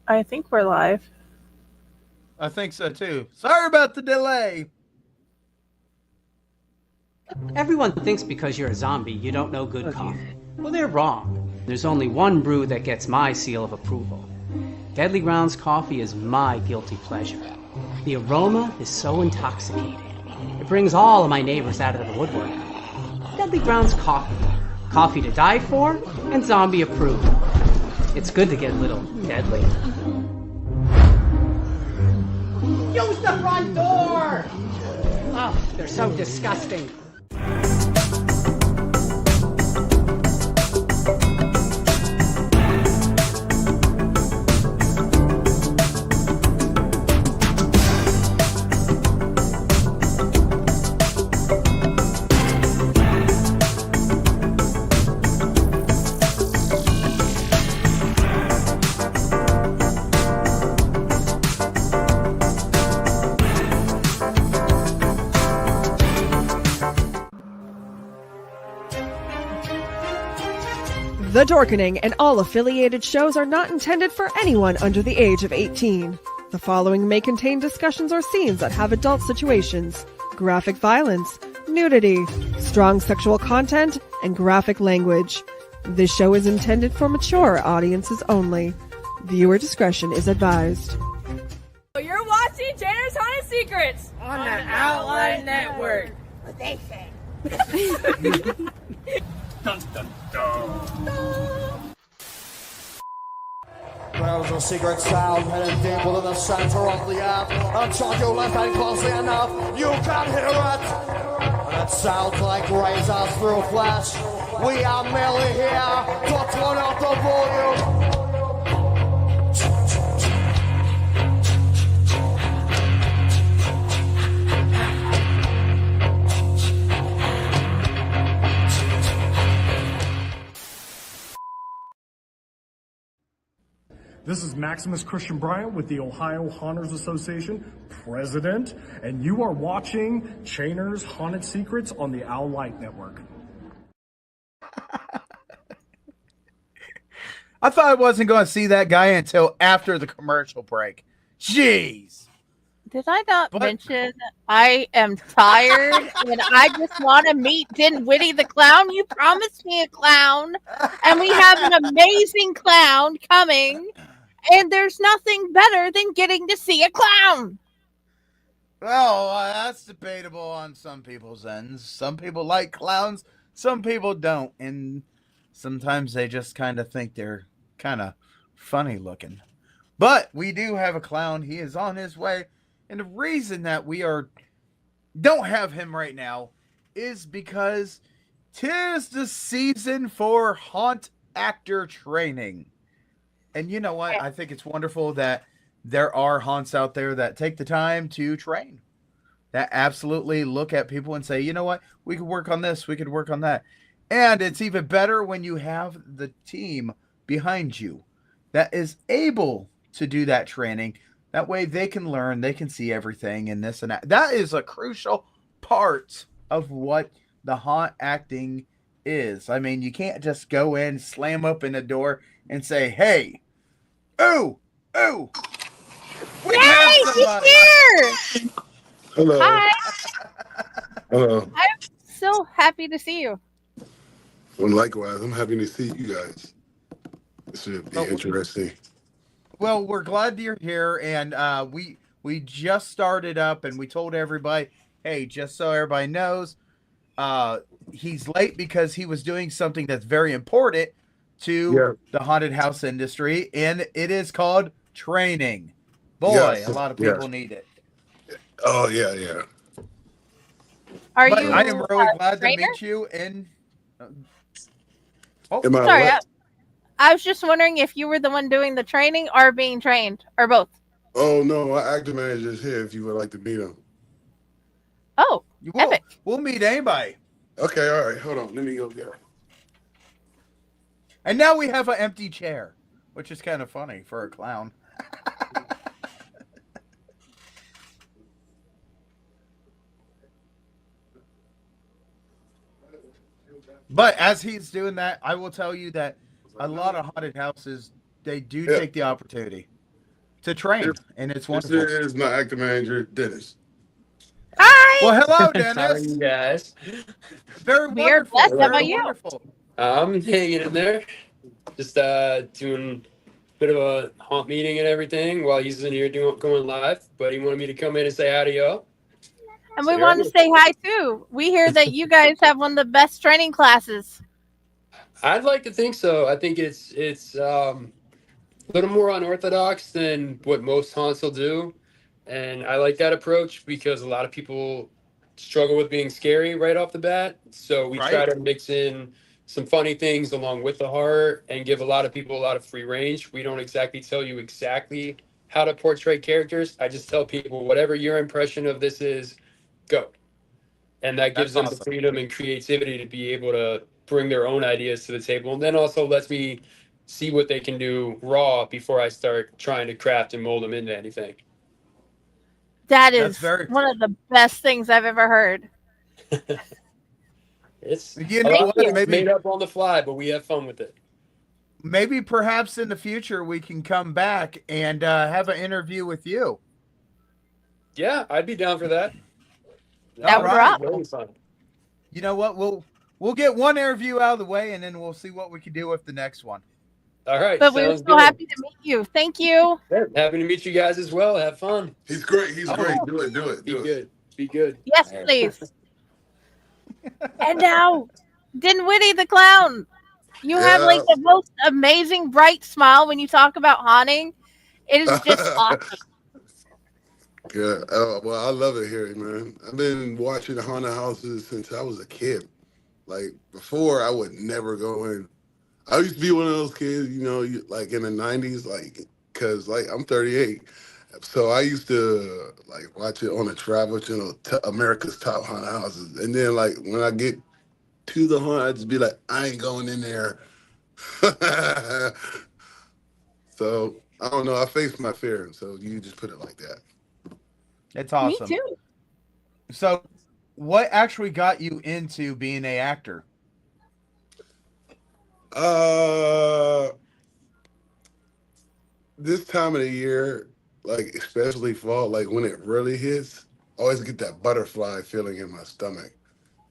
I think we're live. I think so too. Sorry about the delay. Everyone thinks because you're a zombie, you don't know good coffee. Well, they're wrong. There's only one brew that gets my seal of approval. Deadly Grounds coffee is my guilty pleasure. The aroma is so intoxicating. It brings all of my neighbors out of the woodwork. Deadly Grounds coffee. Coffee to die for and zombie approved. It's good to get a little deadly. Use the front door! Oh, they're so disgusting. The Dorkening and all affiliated shows are not intended for anyone under the age of 18. The following may contain discussions or scenes that have adult situations, graphic violence, nudity, strong sexual content, and graphic language. This show is intended for mature audiences only. Viewer discretion is advised. You're watching Jenner's Haunted Secrets on the Outline Network. What they say. Dun, dun, dun. There's a secret sound heading deep within the center of the earth. Until you listen closely enough, you can hear it. And it sounds like razors through flesh. We are merely here to turn up the volume. This is Maximus Christian Bryant with the Ohio Haunters Association, President, and you are watching Chainer's Haunted Secrets on the Owl Light Network. I thought I wasn't going to see that guy until after the commercial break. Jeez. Did I not mention I am tired and I just want to meet Dinnwiddie the Clown? You promised me a clown, and we have an amazing clown coming, and there's nothing better than getting to see a clown. Well, that's debatable on some people's ends. Some people like clowns, some people don't, and sometimes they just kind of think they're kind of funny looking. But we do have a clown. He is on his way. And the reason that we don't have him right now is because 'tis the season for haunt actor training. And you know what? I think it's wonderful that there are haunts out there that take the time to train. That absolutely look at people and say, you know what? We could work on this. We could work on that. And it's even better when you have the team behind you that is able to do that training. That way they can learn, they can see everything and this and that. That is a crucial part of what the haunt acting is. I mean, you can't just go in, slam open the door, and say, hey, ooh, we have somebody. He's here! Hello. Hi. Hello. I'm so happy to see you. Well, likewise, I'm happy to see you guys. This should be interesting. Well, we're glad you're here, and we just started up, and we told everybody, hey, just so everybody knows, he's late because he was doing something that's very important to the haunted house industry, and it is called training. Boy, a lot of people need it. Oh, yeah. I am really glad to meet you. And sorry, I was just wondering if you were the one doing the training or being trained, or both. Oh, no, our actor manager is here if you would like to meet him. Oh, epic. We'll meet anybody. Okay, all right. Hold on. Let me go get her. And now we have an empty chair, which is kind of funny for a clown. But as he's doing that, I will tell you that a lot of haunted houses, they do take the opportunity. to train, and it's This wonderful. is my acting manager, Dennis. Hi. Well, hello, How are Dennis. you guys? Very We are wonderful. blessed. How Very about you? wonderful. I'm hanging in there. Just doing a bit of a haunt meeting and everything while he's in here going live. But he wanted me to come in and say hi to y'all. And So we here I want to say hi too. We hear that you guys have one of the best training classes. I'd like to think so. I think it's a little more unorthodox than what most haunts will do, and I like that approach because a lot of people struggle with being scary right off the bat. So we try Right. to mix in some funny things along with the horror and give a lot of people a lot of free range. We don't exactly tell you exactly how to portray characters. I just tell people whatever your impression of this is, go. And that gives That's them the awesome. freedom and creativity to be able to bring their own ideas to the table. And then also lets me see what they can do raw before I start trying to craft and mold them into anything. That That's is very. one of the best things I've ever heard. It's You a know lot what? of it's Maybe made up on the fly, but we have fun with it. maybe perhaps in the future we can come back and have an interview with you. Yeah, I'd be down for that. That would All rock. Really fun. You know what? We'll get one interview out of the way, and then we'll see what we can do with the next one. All right, But we were sounds so good. happy to meet you. Thank you. Yeah, happy to meet you guys as well. Have fun. He's great. He's Oh. great. Do it. Be Do it. good. Be good. Yes, All right. please. And now, Dinnwiddie the Clown. You have like the most amazing bright smile when you talk about haunting. It is just awesome. Yeah. Well, I love it here, man. I've been watching haunted houses since I was a kid. Like before, I would never go in. I used to be one of those kids, like in the '90s, like because like I'm 38, so I used to like watch it on the Travel Channel, America's Top Haunted Houses, and then like when I get to the haunt, I just be like, I ain't going in there. So I don't know. I faced my fear, so you just put it like that. It's awesome. Me too. So, what actually got you into being an actor? This time of the year, like especially fall, like when it really hits, I always get that butterfly feeling in my stomach.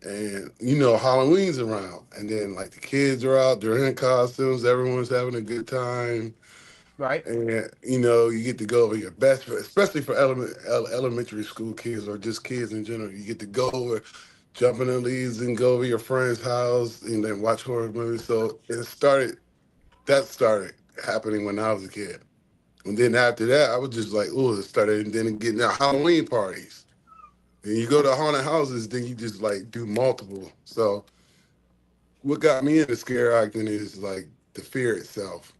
And Halloween's around, and then like the kids are out, they're in costumes, everyone's having a good time, Right. and you get to go over your best friend, especially for elementary school kids or just kids in general. You get to go over, jump in the leaves and go over your friend's house and then watch horror movies. So that started happening when I was a kid. And then after that, I was just like, oh, it started, and then getting out Halloween parties. And you go to haunted houses, then you just like do multiple. So what got me into scare acting is like the fear itself.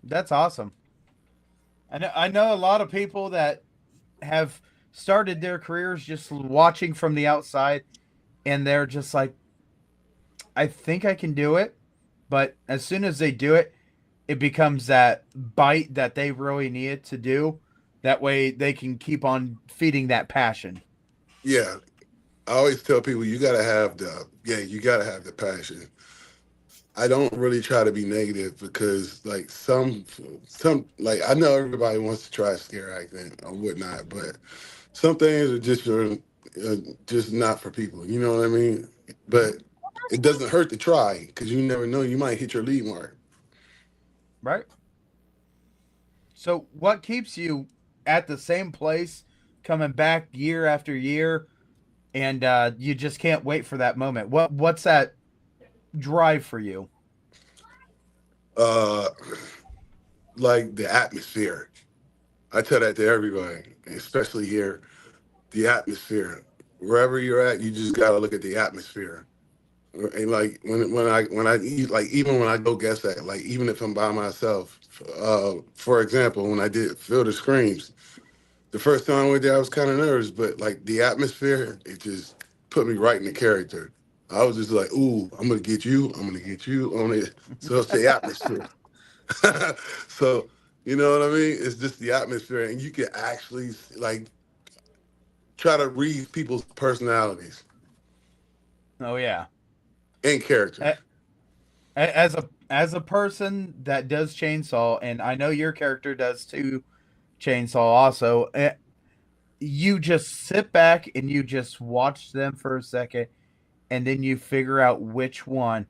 That's awesome. I know a lot of people that have started their careers just watching from the outside, and they're just like, I think I can do it. But as soon as they do it, it becomes that bite that they really need to do. That way they can keep on feeding that passion. Yeah. I always tell people you gotta have the passion. I don't really try to be negative because like some like I know everybody wants to try scare acting or whatnot, but some things are just not for people. You know what I mean? But it doesn't hurt to try because you never know. You might hit your lead mark. Right. So what keeps you at the same place, coming back year after year, and you just can't wait for that moment? What's that drive for you? Like the atmosphere. I tell that to everybody, especially here. The atmosphere. Wherever you're at, you just gotta look at the atmosphere. And like when I eat, like even when I go guest act, like even if I'm by myself, for example, when I did Feel the Screams, the first time I went there, I was kind of nervous, but like the atmosphere, it just put me right in the character. I was just like, ooh, I'm gonna get you, I'm gonna get you. So it's the atmosphere. So you know what I mean? It's just the atmosphere, and you can actually like try to read people's personalities Oh yeah. and characters. As as a person that does chainsaw, and I know your character does too, chainsaw also, you just sit back and you just watch them for a second, and then you figure out which one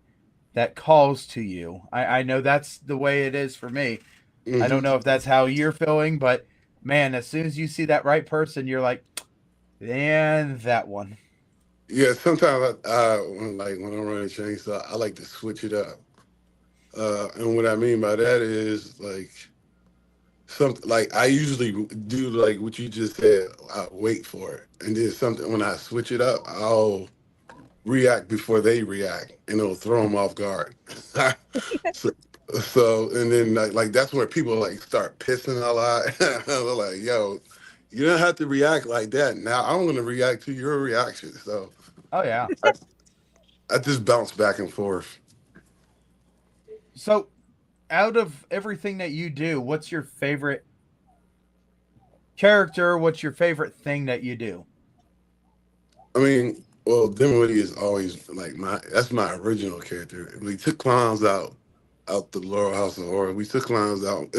that calls to you. I know that's the way it is for me. I don't know if that's how you're feeling, but man, as soon as you see that right person, you're like, and that one. Yeah, sometimes when I'm running chainsaw, I like to switch it up. And what I mean by that is like something like I usually do like what you just said. I wait for it, and then something when I switch it up, I'll react before they react, and it'll throw them off guard. so, and then like that's where people like start pissing a lot. They're like, "Yo, you don't have to react like that." Now I'm gonna react to your reaction. So Oh yeah. I just bounce back and forth. So, out of everything that you do, what's your favorite character? What's your favorite thing that you do? I mean, well, Dinnwiddie is always like that's my original character. We took clowns out the Laurel House of Horror. We took clowns out.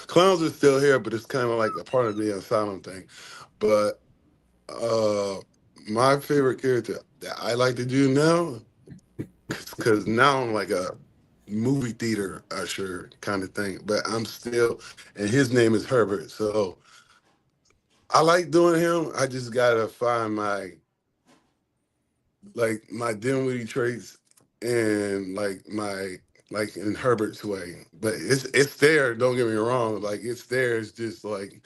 Clowns are still here, but it's kind of like a part of the asylum thing. But uh my favorite character that I like to do now, because now I'm like a movie theater usher kind of thing, but I'm still, and his name is Herbert. So I like doing him. I just gotta find my Dinwiddie traits and like in Herbert's way. But it's there, don't get me wrong. Like it's there, it's just like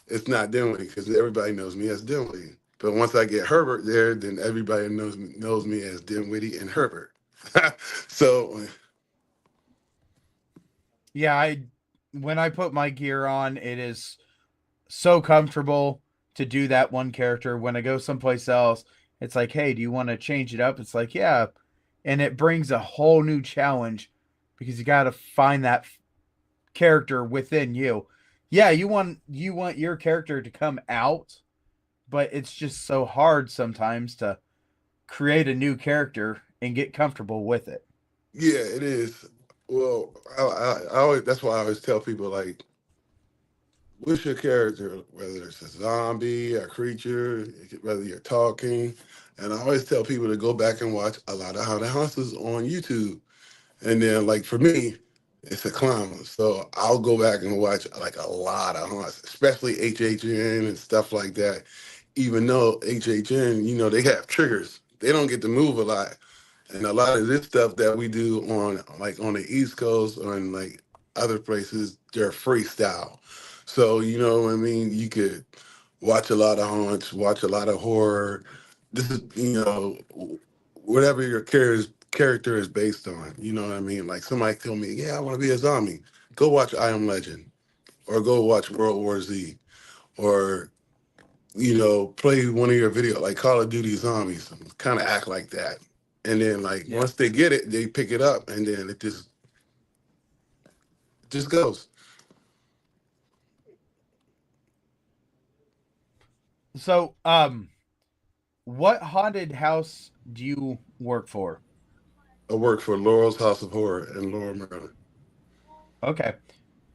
it's not Dinwiddie because everybody knows me as Dinwiddie. But once I get Herbert there, then everybody knows me as Dinwiddie and Herbert. So Yeah, when I put my gear on, it is so comfortable to do that one character. When I go someplace else, it's like, hey, do you want to change it up? It's like, yeah. And it brings a whole new challenge because you got to find that character within you. Yeah, you want your character to come out, but it's just so hard sometimes to create a new character and get comfortable with it. yeah, it is. Well, I always that's why I always tell people like, what's your character? Whether it's a zombie, a creature, whether you're talking, and I always tell people to go back and watch a lot of haunted houses on YouTube. And then, like for me, it's a clown, so I'll go back and watch like a lot of haunts, especially HHN and stuff like that. Even though HHN, they have triggers, they don't get to move a lot. And a lot of this stuff that we do on the East Coast or in like other places, they're freestyle. So you know what I mean? You could watch a lot of haunts, watch a lot of horror. This is, whatever your character is based on. You know what I mean? Like somebody tell me, yeah, I want to be a zombie. Go watch I Am Legend or go watch World War Z or play one of your video like Call of Duty Zombies, kind of act like that. And then like once they get it, they pick it up and then it just goes. So, what haunted house do you work for? I work for Laurel's House of Horror in Laurel, Maryland. Okay.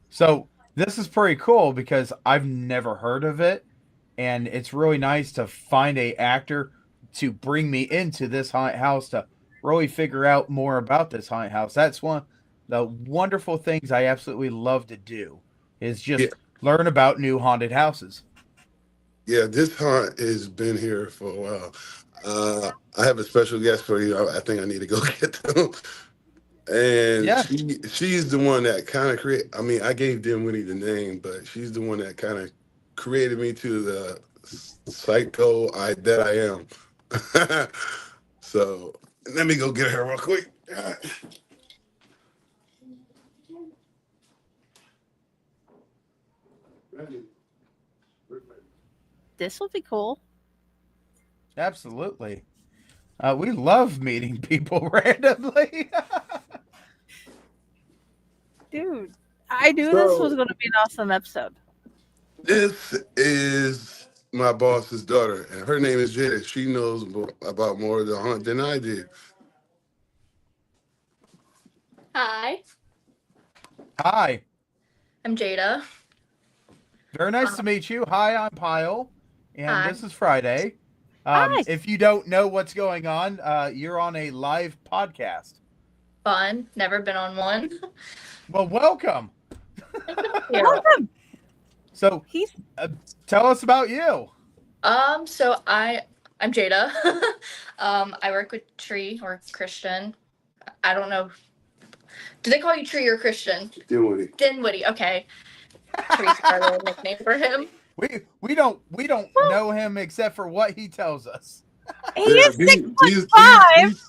So, this is pretty cool because I've never heard of it, and it's really nice to find a actor to bring me into this haunted house to really figure out more about this haunted house. That's one of the wonderful things I absolutely love to do is just learn about new haunted houses. Yeah, this haunt has been here for a while. I have a special guest for you. I think I need to go get them. And she's the one that kind of I mean, I gave Dinwiddie the name, but she's the one that kind of created me to the psycho that I am. So let me go get her real quick. This will be cool. Absolutely. We love meeting people randomly. Dude, I knew this was going to be an awesome episode. This is my boss's daughter, and her name is Jada. She knows about more of the hunt than I did. Hi, Hi. I'm Jada. Very nice to meet you. Hi, I'm Pyle, and Hi. this is Friday. Hi. If you don't know what's going on, you're on a live podcast. Fun. Never been on one. Well, welcome. Yeah. Welcome. So, He's tell us about you. So I'm Jada. I work with Tree or Christian. I don't know. Do they call you Tree or Christian? Dinnwiddie. Dinwiddie. Okay. Tree's our little nickname for him. We don't know him except for what he tells us. he is these 6'5".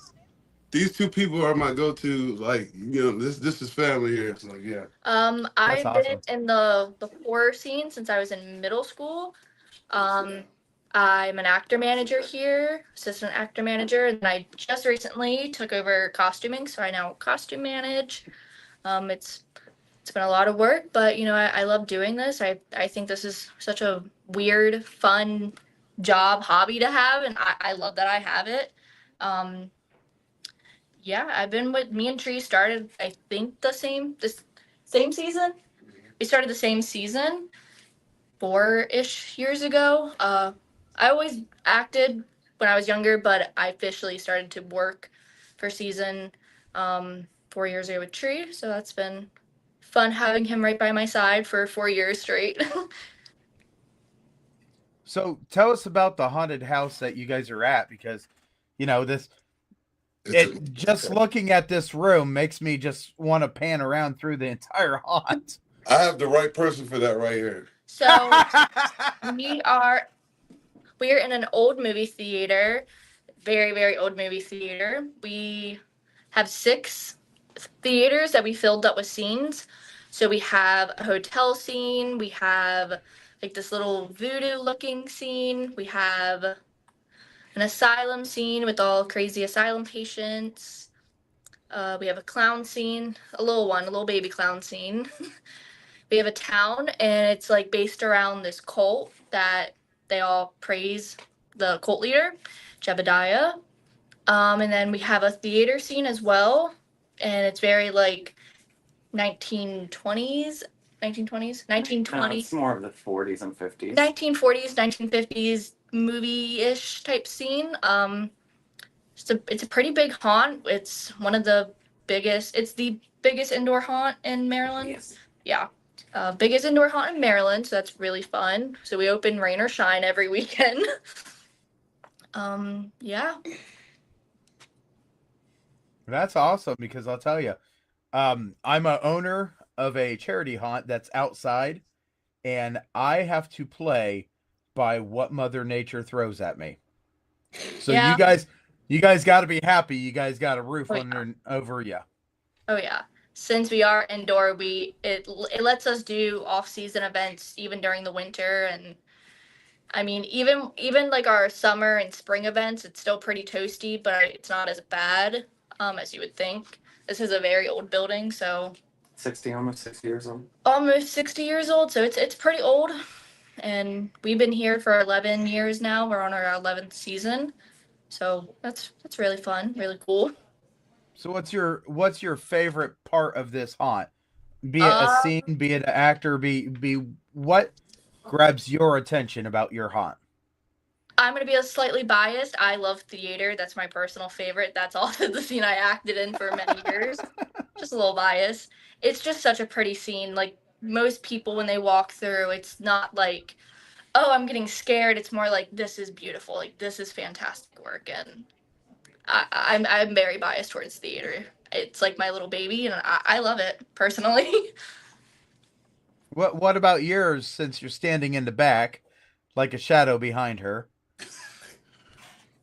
these two people are my go-to. Like, this is family here. It's like, yeah. I've awesome. been in the horror scene since I was in middle school. I'm an actor manager here, assistant actor manager, and I just recently took over costuming, so I now costume manage. It's been a lot of work, but I love doing this. I think this is such a weird, fun job, hobby to have, and I love that I have it. Yeah, I've been with me and Tree started I think the same season. We started the same season 4-ish years ago. I always acted when I was younger, but I officially started to work for season 4 years ago with Tree. So that's been fun having him right by my side for 4 years straight. So, tell us about the haunted house that you guys are at, because just looking at this room makes me just want to pan around through the entire haunt. I have the right person for that right here. So we're in an old movie theater, very, very old movie theater. We have 6 theaters that we filled up with scenes. So we have a hotel scene, we have like this little voodoo looking scene, we have an asylum scene with all crazy asylum patients. We have a clown scene, a little baby clown scene. We have a town, and it's like based around this cult that they all praise the cult leader, Jebediah. And then we have a theater scene as well, and it's very like 1920s, 1920s, 1920s. It's more of the 40s and 50s. 1940s, 1950s movie-ish type scene. It's a pretty big haunt. It's one of the biggest. It's the biggest indoor haunt in Maryland. Yes. Yeah. Biggest indoor haunt in Maryland, so that's really fun. So we open rain or shine every weekend. Yeah. That's awesome, because I'll tell you, I'm a owner of a charity haunt that's outside, and I have to play by what Mother Nature throws at me. So Yeah. you guys got to be happy. You guys got a roof Oh, yeah. over you. Oh yeah. Since we are indoor, it lets us do off-season events even during the winter, and I mean even like our summer and spring events, it's still pretty toasty, but it's not as bad as you would think. This is a very old building, so Almost 60 years old. almost 60 years old, so it's pretty old, and we've been here for 11 years now. We're on our 11th season, so that's really fun, really cool. So what's your favorite part of this haunt? Be it a scene, be it an actor, be what grabs your attention about your haunt? I'm going to be a slightly biased. I love theater. That's my personal favorite. That's also the scene I acted in for many years. Just a little biased. It's just such a pretty scene. Like most people, when they walk through, it's not like, oh, I'm getting scared. It's more like, this is beautiful. Like, this is fantastic work. And I'm very biased towards theater. It's like my little baby, and I love it personally. What about yours, since you're standing in the back like a shadow behind her?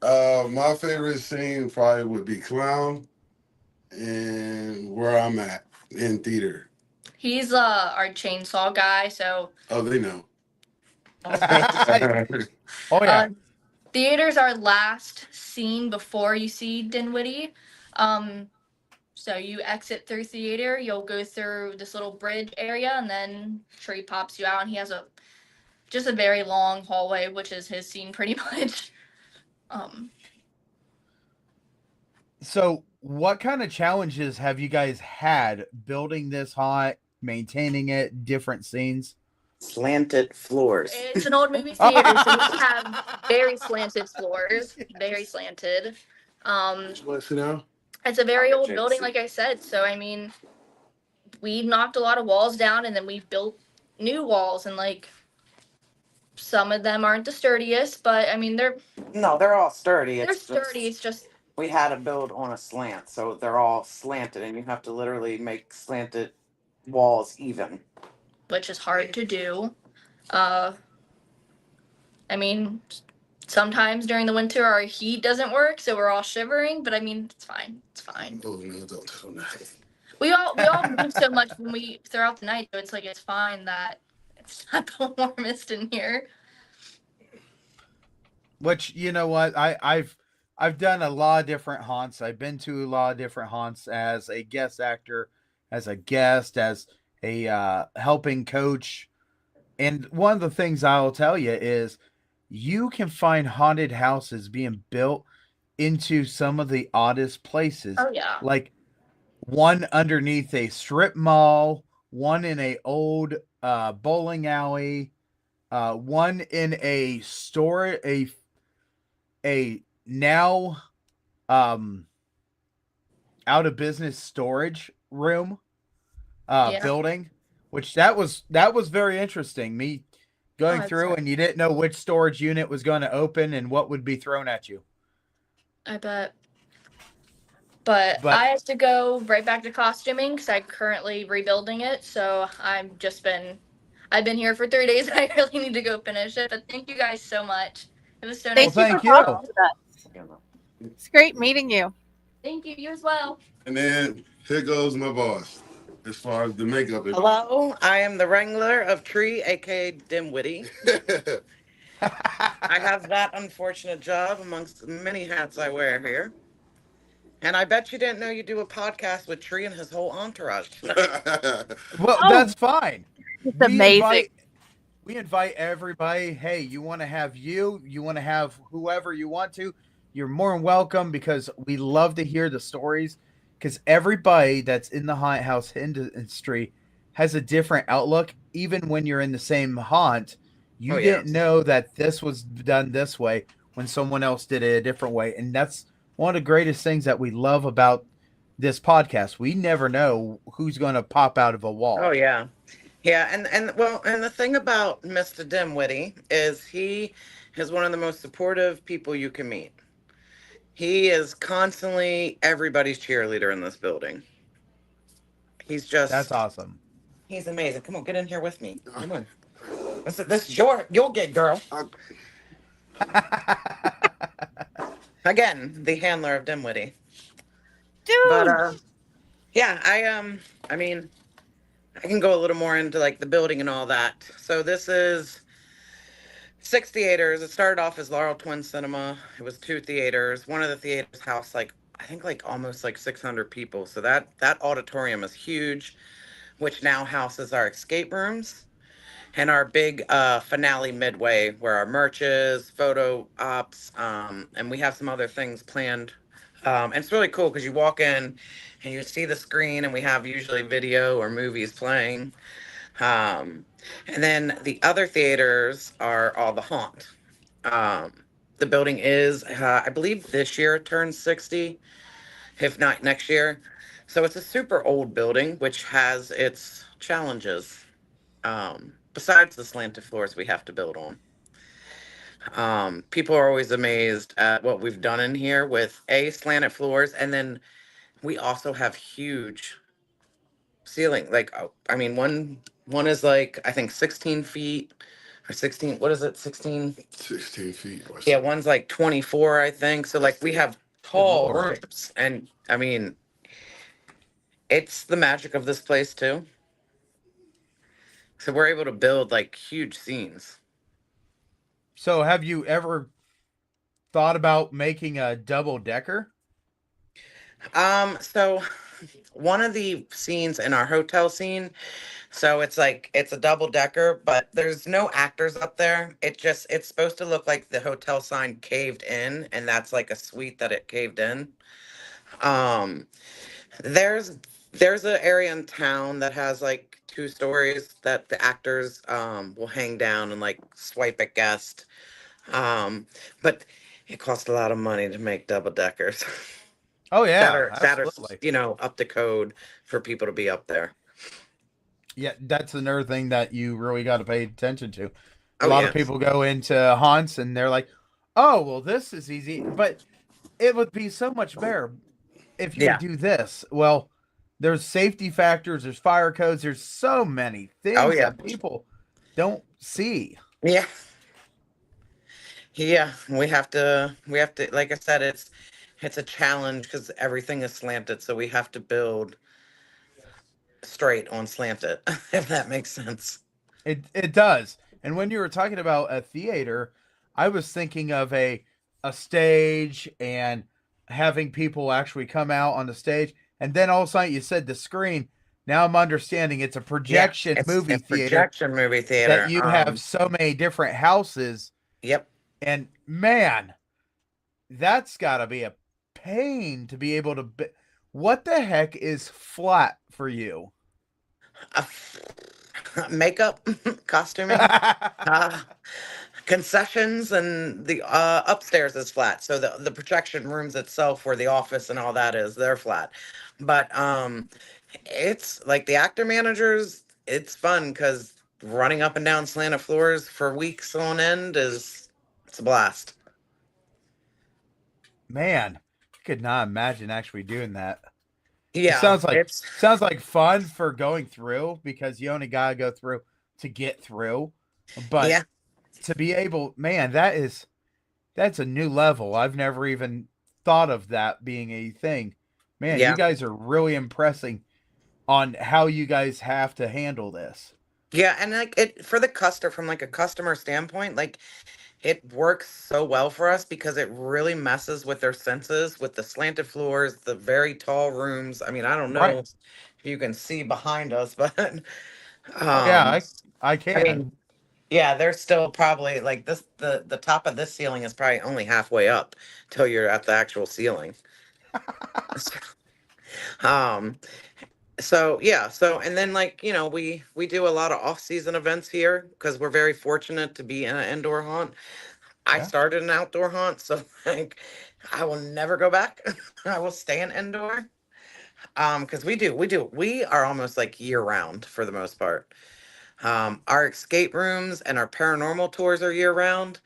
My favorite scene probably would be Clown, and where I'm at in theater. He's our chainsaw guy, so. Oh, they know. Oh yeah. Theater's our last scene before you see Dinwiddie. So you exit through theater, you'll go through this little bridge area, and then Tree pops you out, and he has just a very long hallway, which is his scene pretty much. So what kind of challenges have you guys had building this haunt, maintaining it, different scenes? Slanted floors. It's an old movie theater, so we have very slanted floors, very slanted. Want to sit down? It's a very old building, like I said. So I mean, we knocked a lot of walls down, and then we built new walls, and like some of them aren't the sturdiest, but I mean they're all sturdy. they're It's sturdy. It's just we had to build on a slant, so they're all slanted, and you have to literally make slanted walls even. which is hard to do. Uh, I mean, sometimes during the winter our heat doesn't work, so we're all shivering. But I mean, it's fine. It's fine. Oh no, don't tell me. We all move so much throughout the night, so it's like it's fine that it's not the warmest in here. Which, you know what, I've done a lot of different haunts. I've been to a lot of different haunts as a guest actor, as a guest, as a helping coach. And one of the things I'll tell you is you can find haunted houses being built into some of the oddest places. Oh yeah. Like one underneath a strip mall, one in a old bowling alley, one in a store, a now out of business storage room building, which that was very interesting. Me going through and you didn't know which storage unit was going to open and what would be thrown at you. I bet. But I have to go right back to costuming because I'm currently rebuilding it. So I've been here for 3 days and I really need to go finish it. But thank you guys so much. It was so nice. Thank you. It's great meeting you. Thank you. You as well. And then here goes my boss, as far as the makeup is. Hello, I am the Wrangler of Tree, aka Dinnwiddie. I have that unfortunate job amongst many hats I wear here. And I bet you didn't know you do a podcast with Tree and his whole entourage. Well, that's fine. It's amazing. We invite everybody. Hey, you want to have you want to have whoever you want to. You're more than welcome because we love to hear the stories. Because everybody that's in the haunt house industry has a different outlook. Even when you're in the same haunt, you didn't know that this was done this way when someone else did it a different way. And that's one of the greatest things that we love about this podcast. We never know who's going to pop out of a wall. Oh, yeah. Yeah, and the thing about Mr. Dinnwiddie is he is one of the most supportive people you can meet. He is constantly everybody's cheerleader in this building. That's awesome. He's amazing. Come on, get in here with me. Come on. This is you'll get, girl. Again, the handler of Dinnwiddie. Dude. But yeah, I mean, I can go a little more into like the building and all that. So this is 6 theaters. It started off as Laurel Twin Cinema. It was 2 theaters. One of the theaters housed I think almost 600 people. So that auditorium is huge, which now houses our escape rooms and our big finale midway where our merch is, photo ops, and we have some other things planned. And it's really cool because you walk in and you see the screen and we have usually video or movies playing. And then the other theaters are all the haunt. The building is, I believe this year it turns 60, if not next year. So it's a super old building, which has its challenges. Besides the slanted floors we have to build on. People are always amazed at what we've done in here with slanted floors. And then we also have huge ceiling. One is I think 16 feet or 16. What is it? 16? 16 feet. Yeah, one's 24, I think. So we have tall roofs. And I mean, it's the magic of this place too. So we're able to build huge scenes. So have you ever thought about making a double decker? So one of the scenes in our hotel scene, so it's a double decker, but there's no actors up there. It's supposed to look like the hotel sign caved in, and that's a suite that it caved in. Um, there's an area in town that has like 2 stories that the actors will hang down and like swipe at guests. But it costs a lot of money to make double deckers Oh that yeah, are absolutely. up to code for people to be up there. Yeah, that's another thing that you really got to pay attention to. A Oh lot of yeah. people go into haunts and they're like, "Oh, well, this is easy," but it would be so much better if you would Yeah. do this. Well, there's safety factors, there's fire codes, there's so many Oh things yeah. that people don't see. Yeah. Yeah. We have to like I said, it's a challenge because everything is slanted, so we have to build straight on slanted, if that makes sense. It does. And when you were talking about a theater, I was thinking of a stage and having people actually come out on the stage, and then all of a sudden you said the screen. Now I'm understanding it's a Yeah, projection it's movie a theater projection movie that theater. you have so many different houses, Yep. and man, that's got to be a pain to be able to. What the heck is flat for you? Makeup, costuming, concessions, and the upstairs is flat. So the projection rooms itself, where the office and all that is, they're flat. But it's like the actor managers. It's fun because running up and down slanted floors for weeks on end it's a blast. Man, I could not imagine actually doing that. It Yeah, sounds like fun for going through because you only gotta go through to get through. But yeah. to be able, man, that's a new level. I've never even thought of that being a thing. Man, you Yeah. guys are really impressing on how you guys have to handle this. Yeah, and like it for the customer from like a customer standpoint, like it works so well for us because it really messes with their senses with the slanted floors, the very tall rooms. I mean, I don't Right. know if you can see behind us, but Oh yeah, um I I can. mean, yeah, they're still probably like this the top of this ceiling is probably only halfway up till you're at the actual ceiling. Um so yeah, so and then like, we do a lot of off-season events here because we're very fortunate to be in an indoor haunt. I Yeah. started an outdoor haunt, so like I will never go back. I will stay in indoor. Because we are almost like year round for the most part. Our escape rooms and our paranormal tours are year round.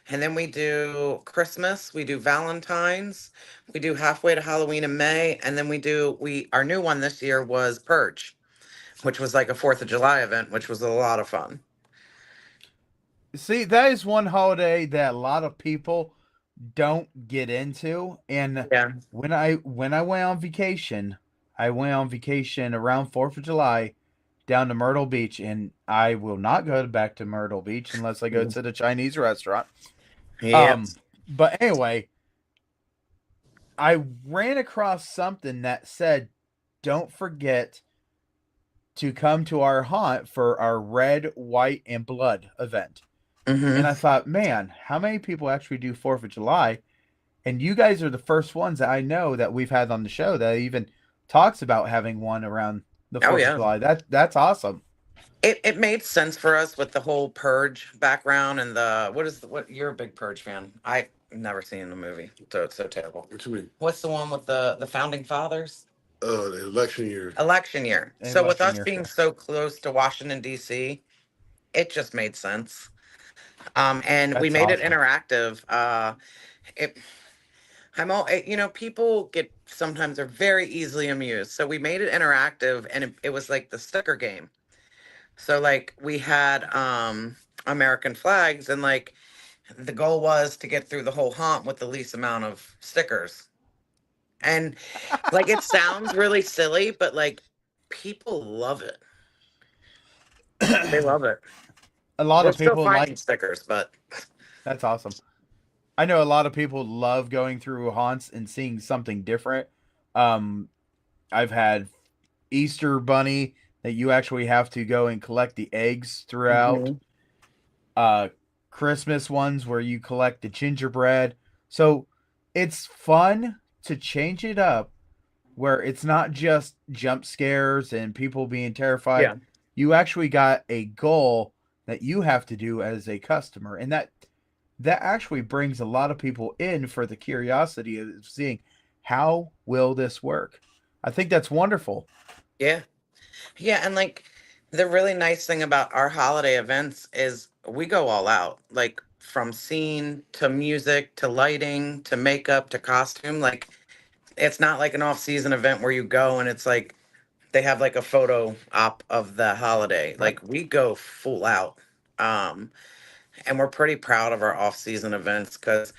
And then we do Christmas, we do Valentine's, we do halfway to Halloween in May, and then we our new one this year was Purge, which was like a 4th of July event, which was a lot of fun. See, that is one holiday that a lot of people don't get into. And Yeah. when I went on vacation, I went on vacation around 4th of July down to Myrtle Beach, and I will not go back to Myrtle Beach unless I go to the Chinese restaurant. Yeah. But anyway, I ran across something that said, "Don't forget to come to our haunt for our red, white, and blood event." Mm-hmm. And I thought, man, how many people actually do 4th of July? And you guys are the first ones that I know that we've had on the show that even talks about having one around the 4th Oh of yeah. July. That's awesome. It made sense for us with the whole Purge background and what you're a big Purge fan. I've never seen the movie, so it's so terrible. What you mean? What's the one with the founding fathers? Oh, the election year. Election year. So with Election us year, being yeah. so close to Washington D.C., it just made sense. And we That's made it awesome. interactive. It I'm all people get sometimes are very easily amused. So we made it interactive, and it was like the sticker game. So like we had American flags, and like the goal was to get through the whole haunt with the least amount of stickers. And like it sounds really silly, but like people love it. They love it. A lot We're of still people finding like stickers, but that's awesome. I know a lot of people love going through haunts and seeing something different. Um, I've had Easter bunny that you actually have to go and collect the eggs throughout. Mhm. Christmas ones where you collect the gingerbread. So it's fun to change it up where it's not just jump scares and people being terrified. Yeah. You actually got a goal that you have to do as a customer, and that actually brings a lot of people in for the curiosity of seeing how will this work. I think that's wonderful. Yeah. Yeah, and like the really nice thing about our holiday events is we go all out. Like from scene to music to lighting to makeup to costume. Like it's not like an off-season event where you go and it's like they have like a photo op of the holiday. Like we go full out. Um and we're pretty proud of our off-season events because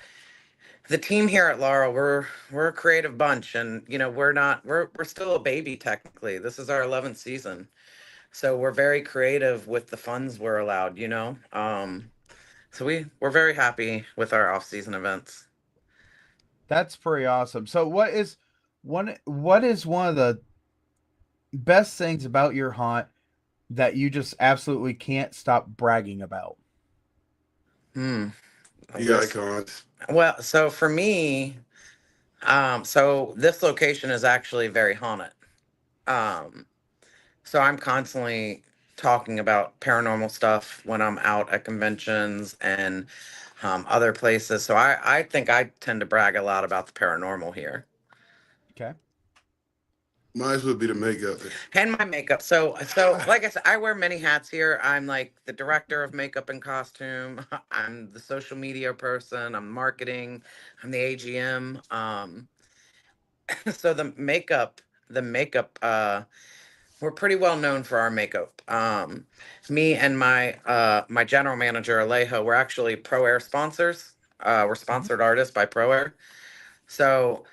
the team here at Laurel, we're a creative bunch, and you know we're still a baby technically. This is our 11th season, so we're very creative with the funds we're allowed. So we're very happy with our off-season events. That's pretty awesome. So what is one of the best things about your haunt that you just absolutely can't stop bragging about? The icons. Well, so for me, so this location is actually very haunted. So I'm constantly talking about paranormal stuff when I'm out at conventions and other places. So I think I tend to brag a lot about the paranormal here. Okay. Might as well be the makeup. And my makeup. So like I said, I wear many hats here. I'm like the director of makeup and costume. I'm the social media person. I'm marketing. I'm the AGM. So the makeup, we're pretty well known for our makeup. Me and my general manager, Alejo, we're actually Pro Air sponsors. We're sponsored artists by Pro Air. So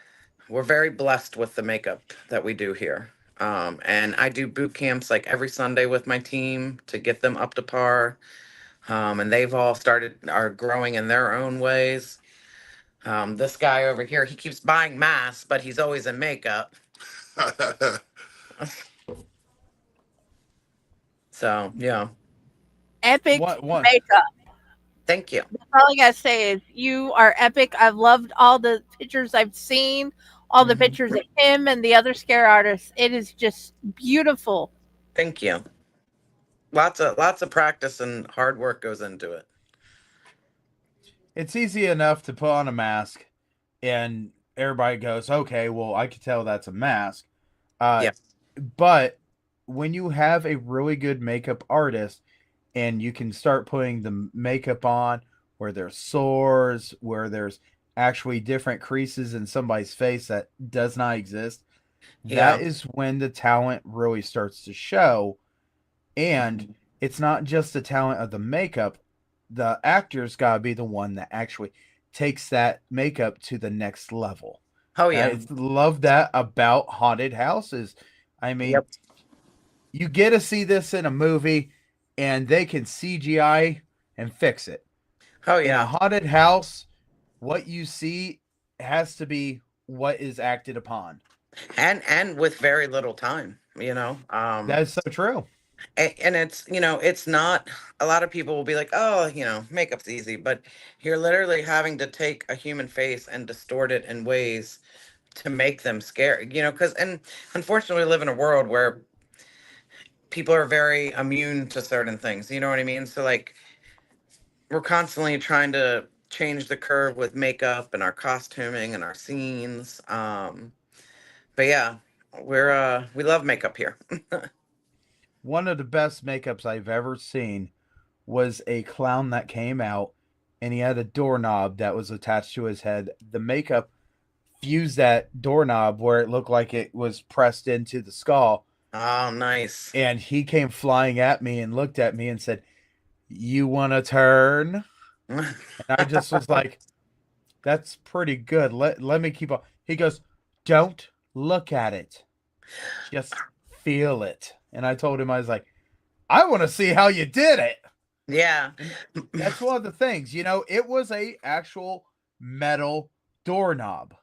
we're very blessed with the makeup that we do here. And I do boot camps like every Sunday with my team to get them up to par. And they've all are growing in their own ways. This guy over here, he keeps buying masks, but he's always in makeup. So, yeah. Epic What? makeup. Thank you. That's all I gotta say is you are epic. I've loved all the pictures I've seen, all the pictures of him and the other scare artists. It is just beautiful. Thank you. Lots of practice and hard work goes into it. It's easy enough to put on a mask and everybody goes, okay, well, I can tell that's a mask. Yes. But when you have a really good makeup artist and you can start putting the makeup on where there's sores, where there's actually different creases in somebody's face that does not exist, that is when the talent really starts to show. And it's not just the talent of the makeup. The actor's got to be the one that actually takes that makeup to the next level. Oh, yeah. I love that about haunted houses. I mean, you get to see this in a movie and they can CGI and fix it. Oh, yeah. In a haunted house, what you see has to be what is acted upon. And with very little time, that is so true. And it's, it's not, a lot of people will be like, oh, makeup's easy, but you're literally having to take a human face and distort it in ways to make them scary, and unfortunately we live in a world where people are very immune to certain things, you know what I mean? So like, we're constantly trying to change the curve with makeup and our costuming and our scenes. But yeah, we love makeup here. One of the best makeups I've ever seen was a clown that came out and he had a doorknob that was attached to his head. The makeup fused that doorknob where it looked like it was pressed into the skull. Oh, nice. And he came flying at me and looked at me and said, "You want to turn?" And I just was like, that's pretty good. Let me keep on. He goes, "Don't look at it. Just feel it." And I told him, I was like, I want to see how you did it. Yeah. That's one of the things, it was a actual metal doorknob.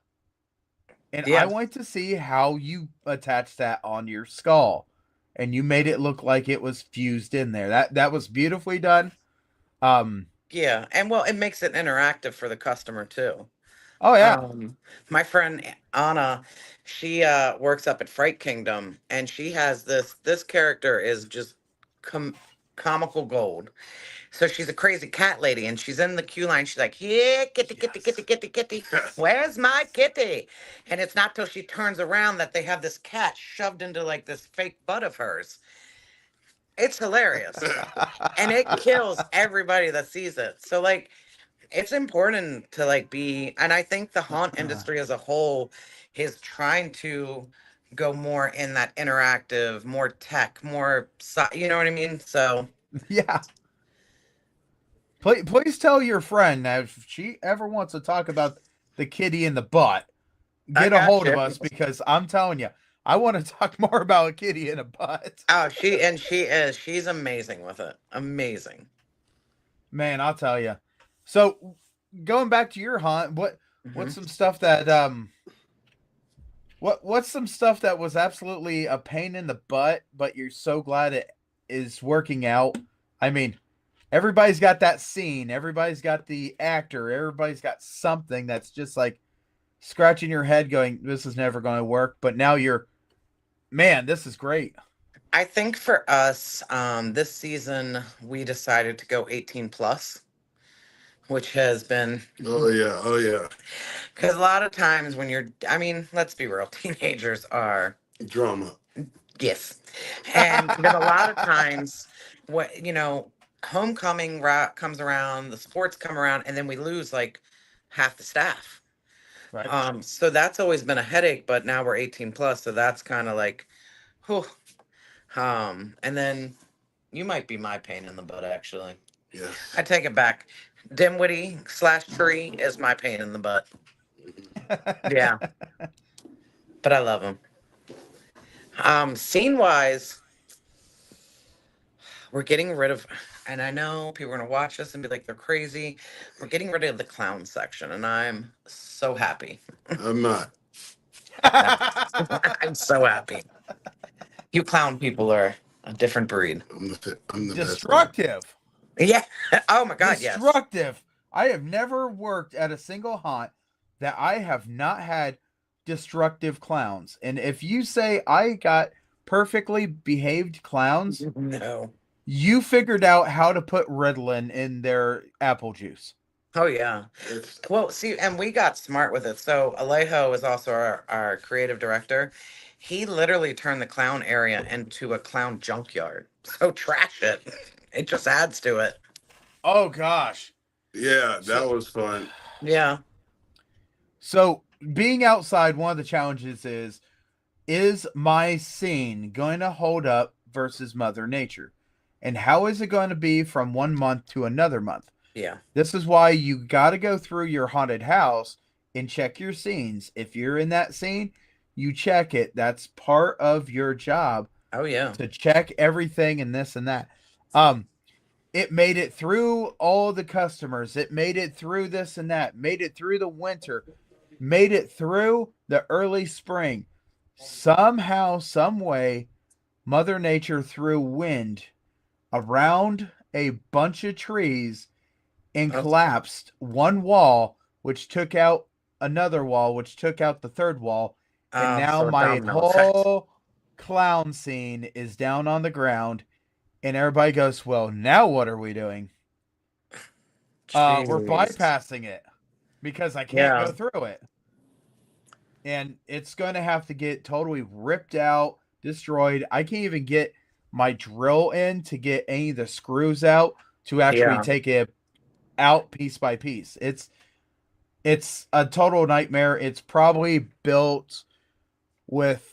And I went to see how you attached that on your skull. And you made it look like it was fused in there. That was beautifully done. Yeah. And well, it makes it interactive for the customer too. Oh yeah. My friend Anna, she works up at Fright Kingdom, and she has this character is just com- comical gold. So she's a crazy cat lady, and she's in the queue line. She's like, "Yeah, kitty, kitty, kitty, kitty, kitty. Where's my kitty?" And it's not till she turns around that they have this cat shoved into like this fake butt of hers. It's hilarious, and it kills everybody that sees it. So like, it's important to like be, and I think the haunt industry as a whole is trying to go more in that interactive, more tech, more, you know what I mean? So Yeah. Please tell your friend that if she ever wants to talk about the kitty in the butt, get a hold of us, because I'm telling you, I want to talk more about a kitty in a butt. Oh, she's amazing with it. Amazing. Man, I'll tell you. So going back to your haunt, what's some stuff that what's some stuff that was absolutely a pain in the butt, but you're so glad it is working out? I mean, everybody's got that scene, everybody's got the actor, everybody's got something that's just like scratching your head going, this is never going to work, but now you're, man, this is great. I think for us, this season we decided to go 18 plus, which has been Oh yeah. Because a lot of times when you're, I mean, let's be real, teenagers are Drama. Yes. And then a lot of times, what, homecoming comes around, the sports come around, and then we lose like half the staff. Right. So that's always been a headache, but now we're 18 plus, so that's kind of like, whew. And then you might be my pain in the butt, actually. Yes. I take it back. Dinnwiddie/Tree is my pain in the butt. Yeah. But I love him. Scene wise, we're getting rid of, and I know people are gonna watch this and be like, they're crazy. We're getting rid of the clown section, and I'm so happy. I'm not. I'm so happy. You clown people are a different breed. I'm the Destructive. Yeah. Oh my God. Yes. Destructive. I have never worked at a single haunt that I have not had destructive clowns. And if you say I got perfectly behaved clowns, no, you figured out how to put Ritalin in their apple juice. Oh yeah. Well, see, and we got smart with it. So Alejo is also our creative director. He literally turned the clown area into a clown junkyard. So trash it. It just adds to it. Oh gosh. Yeah, that was fun. Yeah. So being outside, one of the challenges is my scene going to hold up versus Mother Nature? And how is it going to be from one month to another month? Yeah. This is why you got to go through your haunted house and check your scenes. If you're in that scene, you check it. That's part of your job. Oh yeah. To check everything and this and that. It made it through all the customers. It made it through this and that. Made it through the winter. Made it through the early spring. Somehow, some way, Mother Nature threw wind around a bunch of trees and collapsed one wall, which took out another wall, which took out the third wall. And now so my domino whole clown scene is down on the ground. And everybody goes, well, now what are we doing? We're bypassing it because I can't go through it. And it's going to have to get totally ripped out, destroyed. I can't even get my drill in to get any of the screws out to actually take it out piece by piece. It's a total nightmare. It's probably built with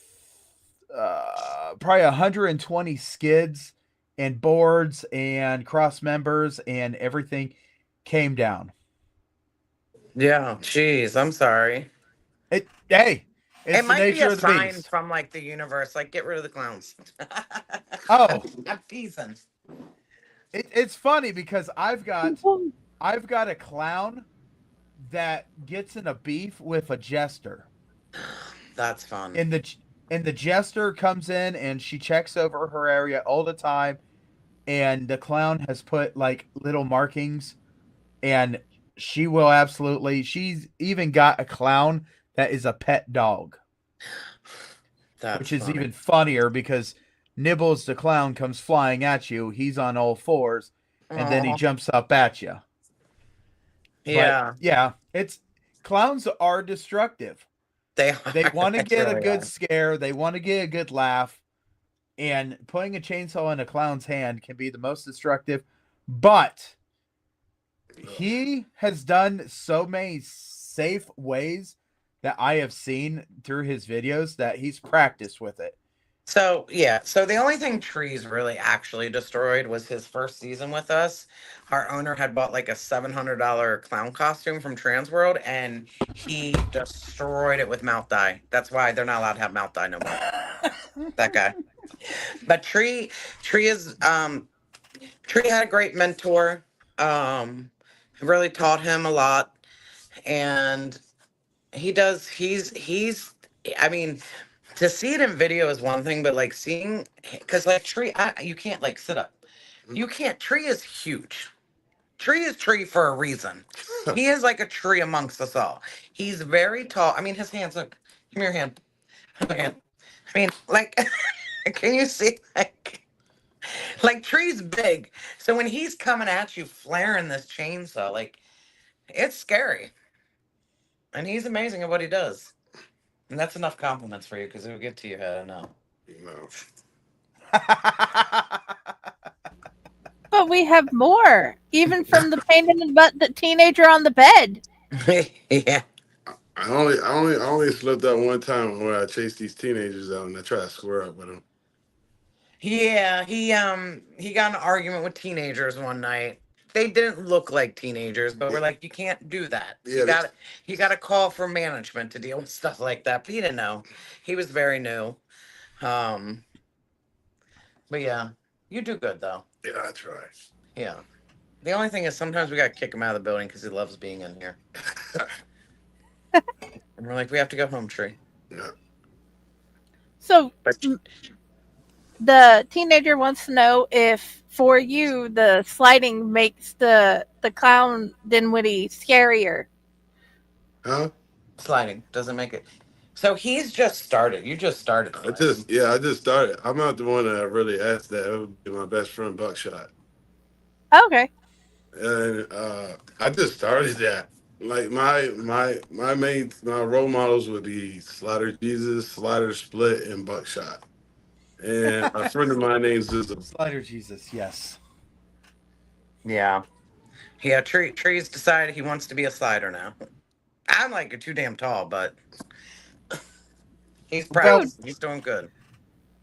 probably 120 skids and boards and cross members, and everything came down. Yeah, jeez, I'm sorry. It might be a sign from like the universe, like get rid of the clowns. Oh, I'm teasing. It's funny because I've got a clown that gets in a beef with a jester. That's fun. And the jester comes in and she checks over her area all the time. And the clown has put like little markings, and she will absolutely. She's even got a clown that is a pet dog. Which is funny. even funnier because Nibbles the clown comes flying at you. He's on all fours, and then he Aw. jumps up at you. Yeah. But yeah, clowns are destructive. They want to They get a really good are. scare. They want to get a good laugh. And putting a chainsaw in a clown's hand can be the most destructive. But he has done so many safe ways that I have seen through his videos that he's practiced with it. So the only thing Trees really actually destroyed was his first season with us. Our owner had bought like a $700 clown costume from Transworld, and he destroyed it with mouth dye. That's why they're not allowed to have mouth dye no more. That guy. But Tree is Tree had a great mentor. Really taught him a lot, and he's I mean, to see it in video is one thing, but like seeing, because like Tree, you can't like sit up. You can't. Tree is huge. Tree is Tree for a reason. He is like a tree amongst us all. He's very tall. I mean, his hands, look, give me your hand. I mean, like, can you see, like Tree's big. So when he's coming at you, flaring this chainsaw, like, it's scary. And he's amazing at what he does. And that's enough compliments for you, because it'll get to your head, I know. No. But we have more, even from the pain in the butt, the teenager on the bed. Yeah. I only slipped up one time where I chased these teenagers out and I tried to square up with them. Yeah, he got in an argument with teenagers one night. They didn't look like teenagers, but we're like, you can't do that. Yeah, You got to call for management to deal with stuff like that. But he didn't know. He was very new. But yeah, you do good though. Yeah, I try. Yeah. The only thing is sometimes we got to kick him out of the building because he loves being in here. And we're like, we have to go home, Tree. Yeah. So the teenager wants to know if, for you, the sliding makes the clown Dinnwiddie scarier. Huh? Sliding doesn't make it. So he's just started. You just started. I just started. I'm not the one that really asked that. It would be my best friend Buckshot. Okay. And I just started that. Like my role models would be Slider Jesus, Slider Split, and Buckshot. And a friend of mine named Zizzle. Slider Jesus, yes. Yeah. Yeah, Tree's decided he wants to be a slider now. I'm like, you're too damn tall, but he's proud. He's doing good.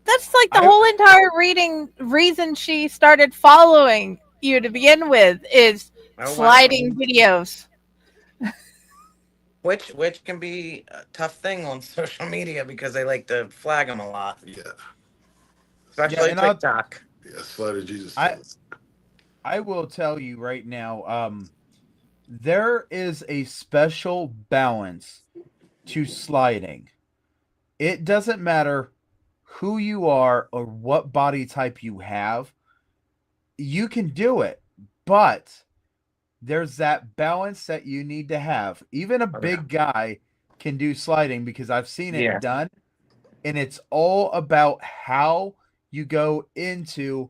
That's like the whole entire reason she started following you to begin with is sliding videos. Which can be a tough thing on social media because they like to flag them a lot. Yeah. Especially TikTok. Yeah, Slider Jesus. I will tell you right now, there is a special balance to sliding. It doesn't matter who you are or what body type you have. You can do it, but there's that balance that you need to have. Even a big guy can do sliding because I've seen it done, and it's all about how you go into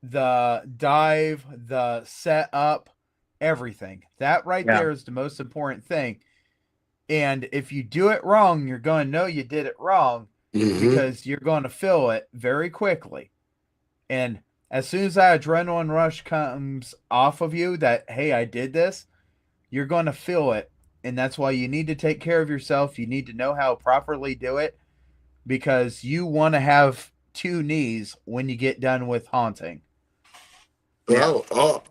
the dive, the setup, everything. That right there is the most important thing. And if you do it wrong, you're going to know you did it wrong because you're going to feel it very quickly. And as soon as that adrenaline rush comes off of you that, hey, I did this, you're going to feel it. And that's why you need to take care of yourself. You need to know how to properly do it because you want to have two knees when you get done with haunting. Well,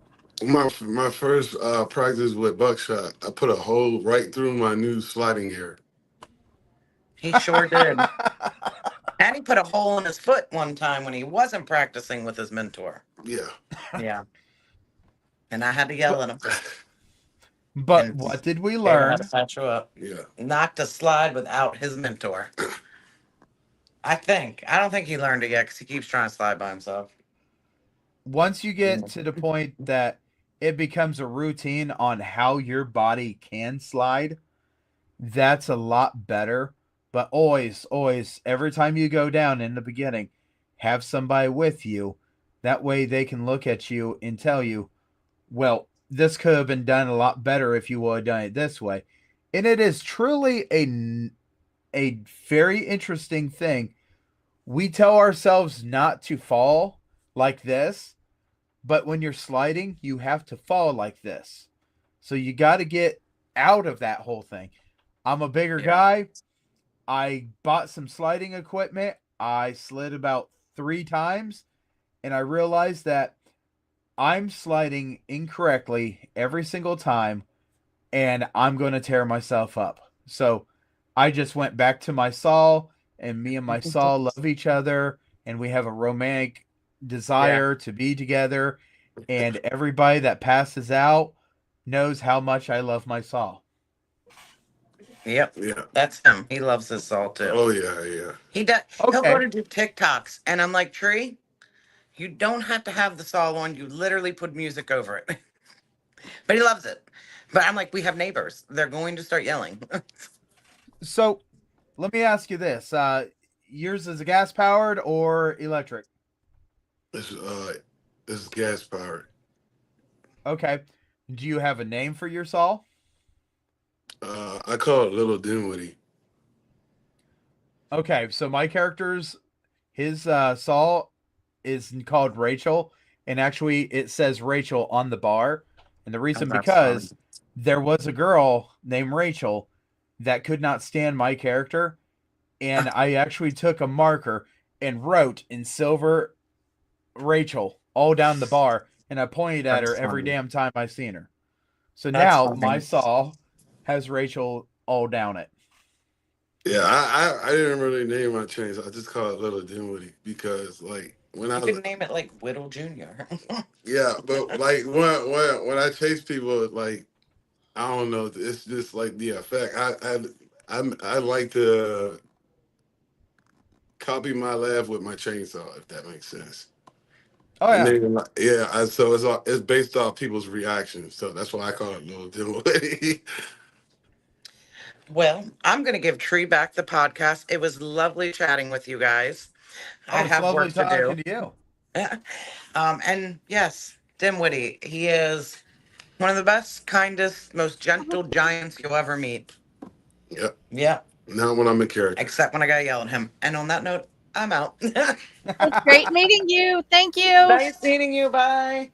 my first practice with Buckshot, I put a hole right through my new sliding gear. He sure did. And he put a hole in his foot one time when he wasn't practicing with his mentor. Yeah. Yeah. And I had to yell at him. But what did we learn? How to patch you up. Yeah. Not to slide without his mentor. I don't think he learned it yet because he keeps trying to slide by himself. Once you get to the point that it becomes a routine on how your body can slide, that's a lot better. But always, always, every time you go down in the beginning, have somebody with you. That way they can look at you and tell you, well, this could have been done a lot better if you would have done it this way. And it is truly a very interesting thing. We tell ourselves not to fall like this, but when you're sliding, you have to fall like this. So you got to get out of that whole thing. I'm a bigger guy. I bought some sliding equipment. I slid about 3 times, and I realized that I'm sliding incorrectly every single time, and I'm going to tear myself up. So I just went back to my saw, and me and my saw love each other, and we have a romantic desire to be together, and everybody that passes out knows how much I love my saw. Yep. Yeah. That's him. He loves his saw too. Oh yeah, yeah. He does. He'll Okay. go to do TikToks, and I'm like, Tree, you don't have to have the saw on. You literally put music over it. But he loves it. But I'm like, we have neighbors. They're going to start yelling. So let me ask you this. Yours is gas powered or electric? This is gas powered. Okay. Do you have a name for your saw? I call it Little Dinnwiddie. Okay, so my character's his saw is called Rachel, and actually it says Rachel on the bar, and the reason because there was a girl named Rachel that could not stand my character, and I actually took a marker and wrote in silver Rachel all down the bar, and I pointed at her every damn time I seen her. So now my saw has Rachel all down it. Yeah, I didn't really name my chainsaw. I just call it Little Dinnwiddie because like when You could name it like Whittle Jr. Yeah, but like when I chase people, like I don't know, it's just like the effect. I like to copy my laugh with my chainsaw, if that makes sense. Oh yeah, And then, so it's based off people's reactions. So that's why I call it Little Dinnwiddie. Well, I'm going to give Tree back the podcast. It was lovely chatting with you guys. I have lovely work to do. talking to you. And yes, Dinnwiddie, he is one of the best, kindest, most gentle giants you'll ever meet. Yep. Yeah. Not when I'm a character. Except when I gotta yell at him. And on that note, I'm out. It's great meeting you. Thank you. Nice meeting you. Bye.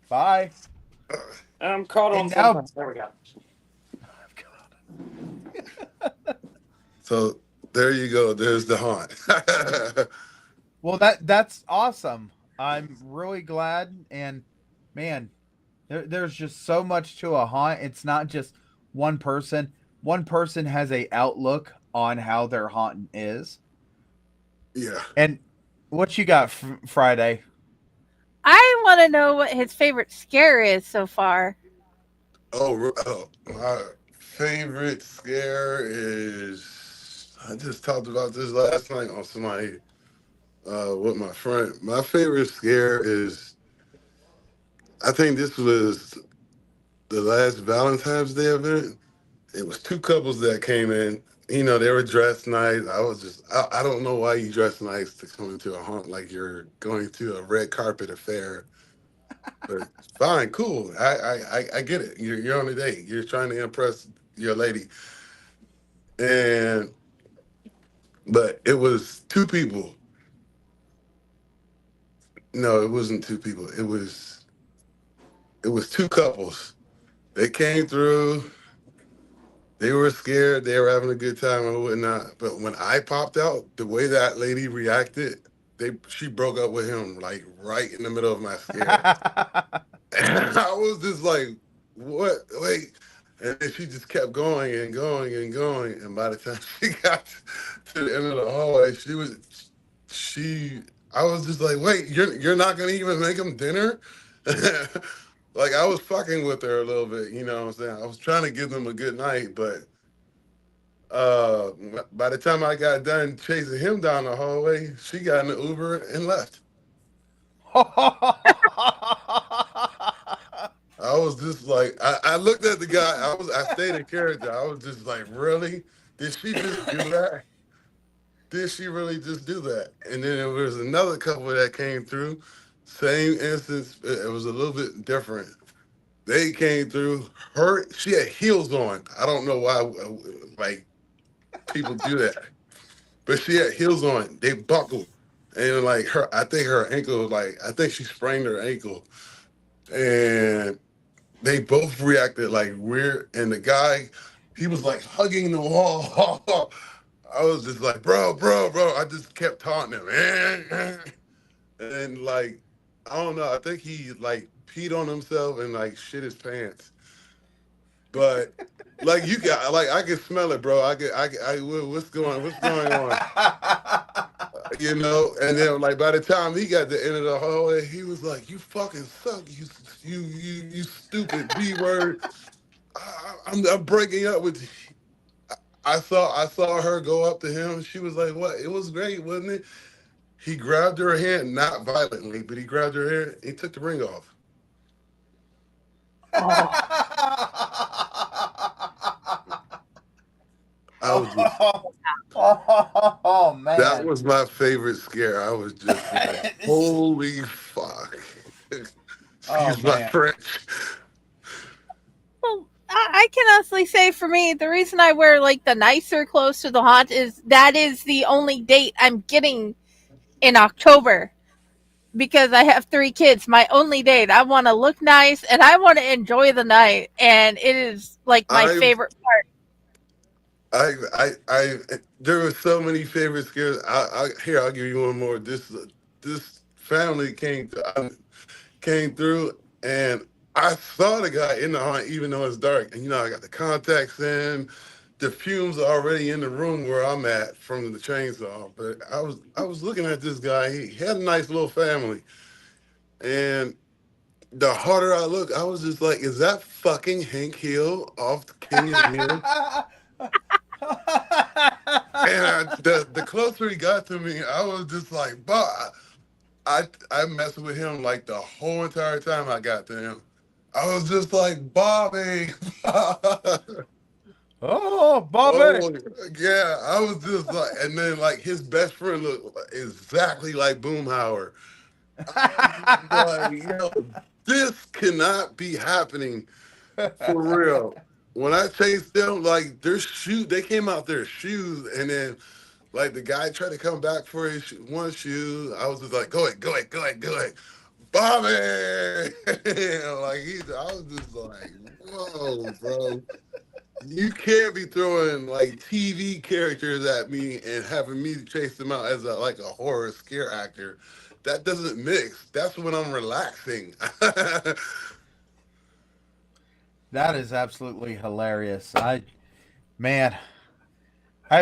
Bye. I'm caught on now- something. There we go. So there you go. There's the haunt. Well, that's awesome. I'm really glad, and man, there's just so much to a haunt. It's not just one person. One person has a outlook on how their haunting is. Yeah. And what you got Friday? I want to know what his favorite scare is so far. Oh, my favorite scare is, I just talked about this last night on somebody with my friend. My favorite scare is, I think this was the last Valentine's Day event. It was 2 couples that came in. You know, they were dressed nice. I don't know why you dress nice to come into a haunt like you're going to a red carpet affair. But fine, cool. I get it. You're on a date. You're trying to impress your lady. But it was 2 people. No, it wasn't 2 people. It was 2 couples. They came through. They were scared. They were having a good time and whatnot. But when I popped out, the way that lady reacted, she broke up with him like right in the middle of my scare. And I was just like, "What? Wait!" And then she just kept going and going and going. And by the time she got to the end of the hallway, I was just like, "Wait, you're not gonna even make him dinner?" Like I was fucking with her a little bit, you know what I'm saying? I was trying to give them a good night, but by the time I got done chasing him down the hallway, she got in the Uber and left. I I was just like, I looked at the guy. I stayed in character. I was just like, really? Did she just do that? Did she really just do that? And then there was another couple that came through. Same instance. It was a little bit different. They came through. She had heels on. I don't know why, like, people do that. But she had heels on. They buckled. And like I think her ankle, I think she sprained her ankle. And they both reacted like weird. And the guy, he was like hugging the wall. I was just like, bro. I just kept taunting him. And like, I don't know. I think he like peed on himself and like shit his pants. But like you got I can smell it, bro. What's going on? You know, and then like by the time he got to the end of the hallway, he was like, "You fucking suck, you stupid B word. I'm breaking up with you." I saw her go up to him. She was like, "What? It was great, wasn't it?" He grabbed her hand, not violently, but he grabbed her hand. He took the ring off. I was just, oh man, that was my favorite scare. I was just like, holy fuck. Excuse my French. Well, I can honestly say for me, the reason I wear like the nicer clothes to the haunt is that is the only date I'm getting in October. Because I have 3 kids, my only date. I want to look nice and I want to enjoy the night, and it is like my favorite part. There were so many favorite scares. Here, I'll give you one more. This family came through, and I saw the guy in the haunt, even though it's dark. And you know, I got the contacts in. The fumes are already in the room where I'm at from the chainsaw. But I was looking at this guy. He had a nice little family, and the harder I look, I was just like, "Is that fucking Hank Hill off King of Hill?" And the closer he got to me, I was just like, "But I messed with him like the whole entire time I got to him. I was just like, Bobby." Oh, Bobby. Oh, yeah, I was just like, and then like his best friend looked exactly like Boomhauer. Like, yo, this cannot be happening for real. When I chased them, like they came out their shoes, and then like the guy tried to come back for his one shoe. I was just like, go ahead, Bobby. I was just like, whoa, bro. You can't be throwing like TV characters at me and having me chase them out as a horror scare actor. That doesn't mix. That's when I'm relaxing. That is absolutely hilarious. I've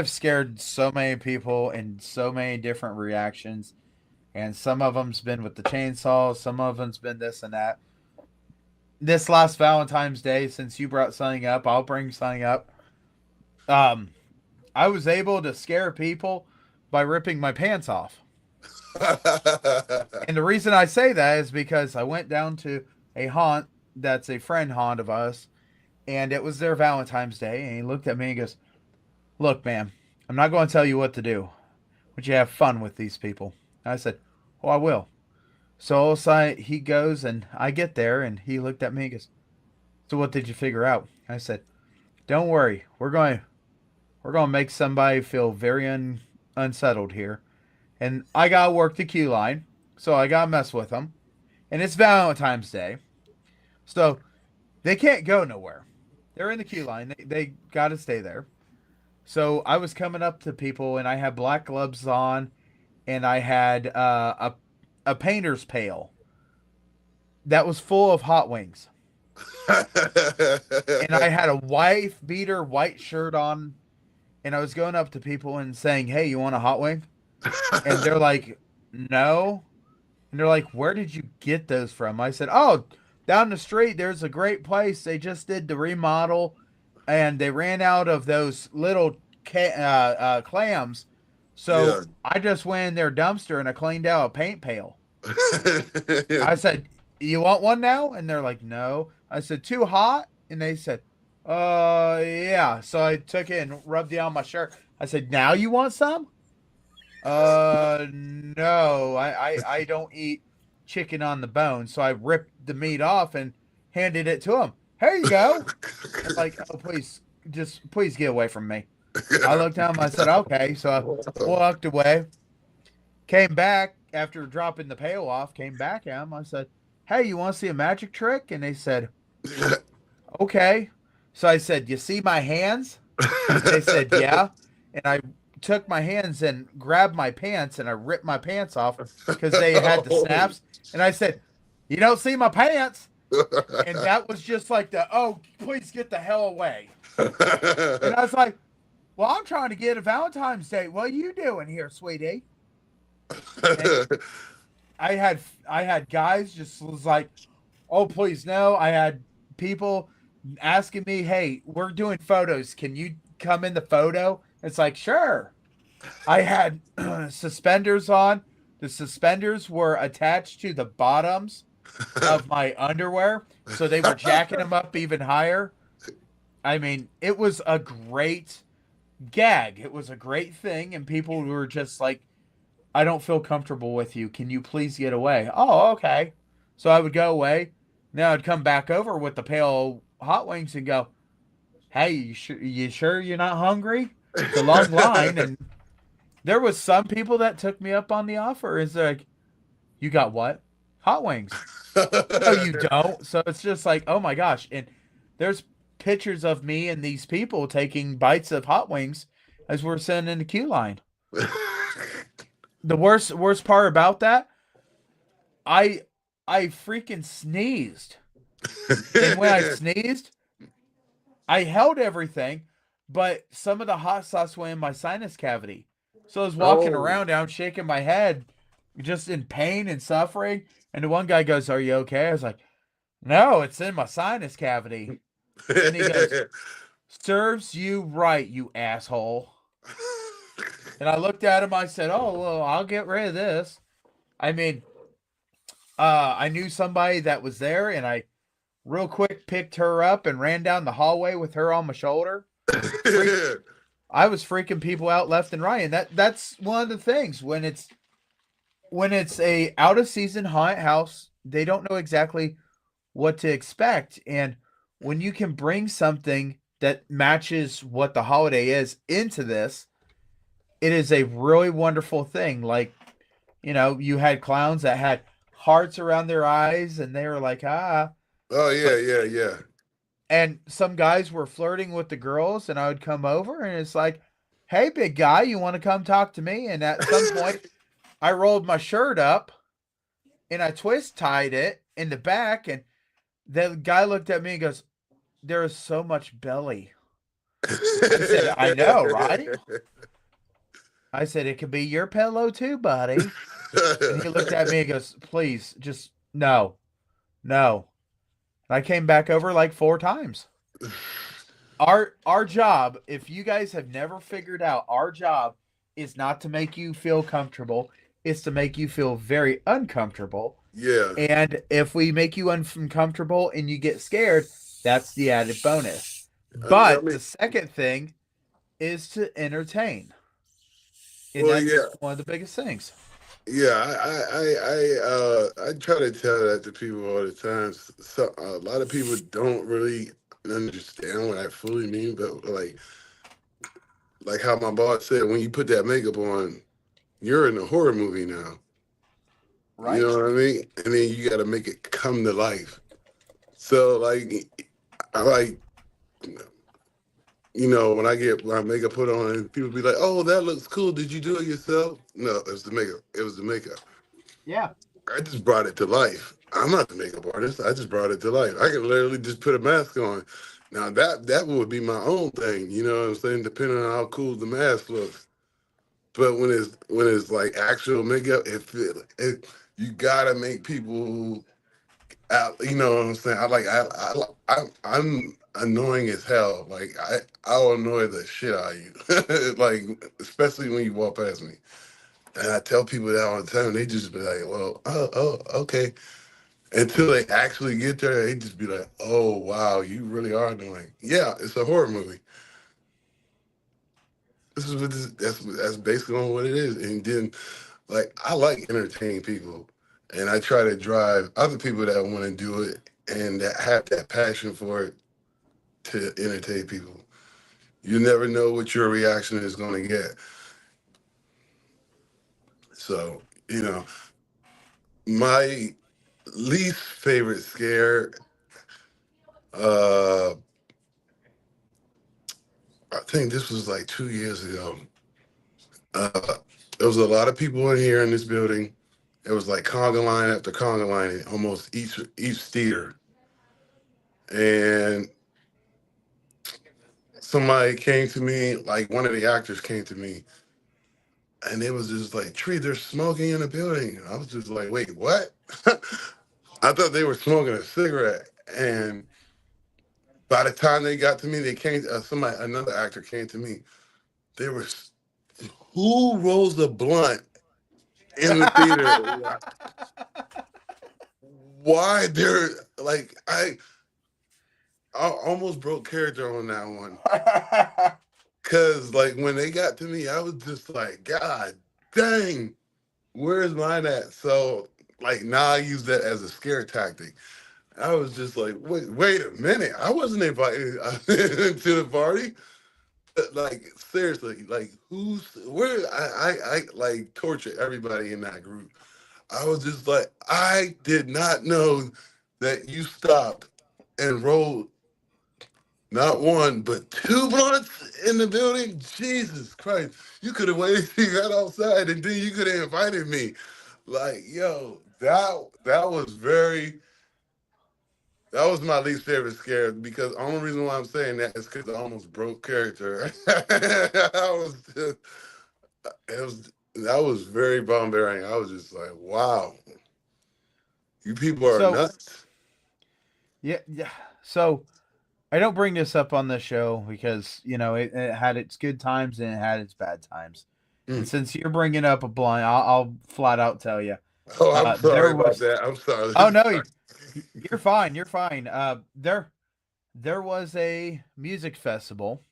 scared so many people and so many different reactions, and some of them's been with the chainsaw, some of them's been this and that. This last Valentine's Day, since you brought something up, I'll bring something up. I was able to scare people by ripping my pants off. And the reason I say that is because I went down to a haunt that's a friend haunt of us, and it was their Valentine's Day, and he looked at me and goes, "Look, man, I'm not going to tell you what to do, but you have fun with these people." I said, "Oh, I will." So he goes, and I get there, and he looked at me and goes, "So what did you figure out?" I said, "Don't worry, we're going to make somebody feel very unsettled here, and I got to work the queue line, so I got to mess with them, and it's Valentine's Day, so they can't go nowhere. They're in the queue line. They got to stay there." So I was coming up to people, and I had black gloves on, and I had a painter's pail that was full of hot wings. And I had a white shirt on, and I was going up to people and saying, "Hey, you want a hot wing?" And they're like, "No." And they're like, "Where did you get those from?" I said, "Oh, down the street, there's a great place. They just did the remodel, and they ran out of those little clams. So yeah. I just went in their dumpster and I cleaned out a paint pail." I said, "You want one now?" And they're like, "No." I said, too hot? And they said, yeah. So I took it and rubbed it on my shirt. I said, now you want some? No, I don't eat chicken on the bone. So I ripped the meat off and handed it to him. Here you go. I'm like, oh, please get away from me. I looked at him. I said, okay. So I walked away. Came back after dropping the pail off. Came back at him. I said, hey, you want to see a magic trick? And they said, okay. So I said, you see my hands? They said, yeah. And I took my hands and grabbed my pants and I ripped my pants off because they had the snaps. And I said, you don't see my pants? And that was just like oh, please get the hell away. And I was like, well, I'm trying to get a Valentine's Day. What are you doing here, sweetie? And I had guys just was like, oh, please no. I had people asking me, hey, we're doing photos. Can you come in the photo? It's like, sure. I had suspenders on. The suspenders were attached to the bottoms of my underwear, so they were jacking them up even higher. I mean, it was a great gag. It was a great thing, and people were just like, I don't feel comfortable with you. Can you please get away? Oh, okay. So I would go away. Now I'd come back over with the pail of hot wings and go, hey, you sure you're not hungry? It's a long line. And there was some people that took me up on the offer. Is like, you got what? Hot wings. No, you don't. So it's just like, oh my gosh. And there's pictures of me and these people taking bites of hot wings as we're sitting in the queue line. The worst part about that, I freaking sneezed. And when I sneezed, I held everything, but some of the hot sauce went in my sinus cavity. So I was walking around and I'm shaking my head, just in pain and suffering. And the one guy goes, are you okay? I was like, no, it's in my sinus cavity. And he goes, serves you right, you asshole. And I looked at him, I said, oh, well, I'll get rid of this. I mean, I knew somebody that was there, and I real quick picked her up and ran down the hallway with her on my shoulder. I was freaking people out left and right. And that's one of the things when it's a out of season haunted house, they don't know exactly what to expect. And when you can bring something that matches what the holiday is into this, it is a really wonderful thing. Like, you know, you had clowns that had hearts around their eyes and they were like, ah. Oh, yeah. And some guys were flirting with the girls, and I would come over and it's like, hey, big guy, you want to come talk to me? And at some point, I rolled my shirt up and I twist tied it in the back. And the guy looked at me and goes, there is so much belly. I said, I know, right? I said, it could be your pillow too, buddy. And he looked at me and goes, please, just no. And I came back over like 4 times. Our job, if you guys have never figured out, our job is not to make you feel comfortable. It's to make you feel very uncomfortable. Yeah. And if we make you uncomfortable and you get scared, that's the added bonus. But the second thing is to entertain. And that's one of the biggest things. Yeah, I try to tell that to people all the time. So a lot of people don't really understand what I fully mean, but like how my boss said, when you put that makeup on, you're in a horror movie now. Right. You know what I mean? And then you got to make it come to life. So you know, when I get my makeup put on and people be like, oh, that looks cool. Did you do it yourself? No, it was the makeup. It was the makeup. Yeah. I just brought it to life. I'm not the makeup artist. I just brought it to life. I could literally just put a mask on. Now that would be my own thing, you know what I'm saying? Depending on how cool the mask looks. But when it's like actual makeup, you gotta make people out, you know what I'm saying? I'm annoying as hell. Like I'll annoy the shit out of you. Like, especially when you walk past me. And I tell people that all the time, they just be like, well, oh, okay. until they actually get there, they just be like, "Oh wow, you really are doing." Yeah, it's a horror movie. This is what that's basically on what it is. And then, like, I like entertaining people, and I try to drive other people that want to do it and that have that passion for it to entertain people. You never know what your reaction is going to get. So, my least favorite scare, uh, I think this was like 2 years ago. There was a lot of people in here in this building. It was like conga line after conga line in almost each theater. And somebody came to me, like one of the actors came to me, and it was just like, Tree, they're smoking in the building. And I was just like, wait, what? I thought they were smoking a cigarette. And by the time they got to me, they came, another actor came to me. They were, who rolls the blunt in the theater? Why they're like, I almost broke character on that one. Cause like when they got to me, I was just like, God dang, where's mine at? So like now I use that as a scare tactic. I was just like, wait a minute. I wasn't invited to the party. Like seriously, like where I like torture everybody in that group. I was just like, I did not know that you stopped and rolled not one, but two blunts in the building. Jesus Christ. You could have waited till you got outside and then you could have invited me. Like, yo, that was my least favorite scare because the only reason why I'm saying that is because I almost broke character. That was very bombarding. I was just like, wow, you people are nuts. Yeah. So I don't bring this up on the show because it had its good times and it had its bad times. And since you're bringing up a blind, I'll flat out tell you. Oh, I'm sorry about that. I'm sorry. Oh no, you're fine. You're fine. There was a music festival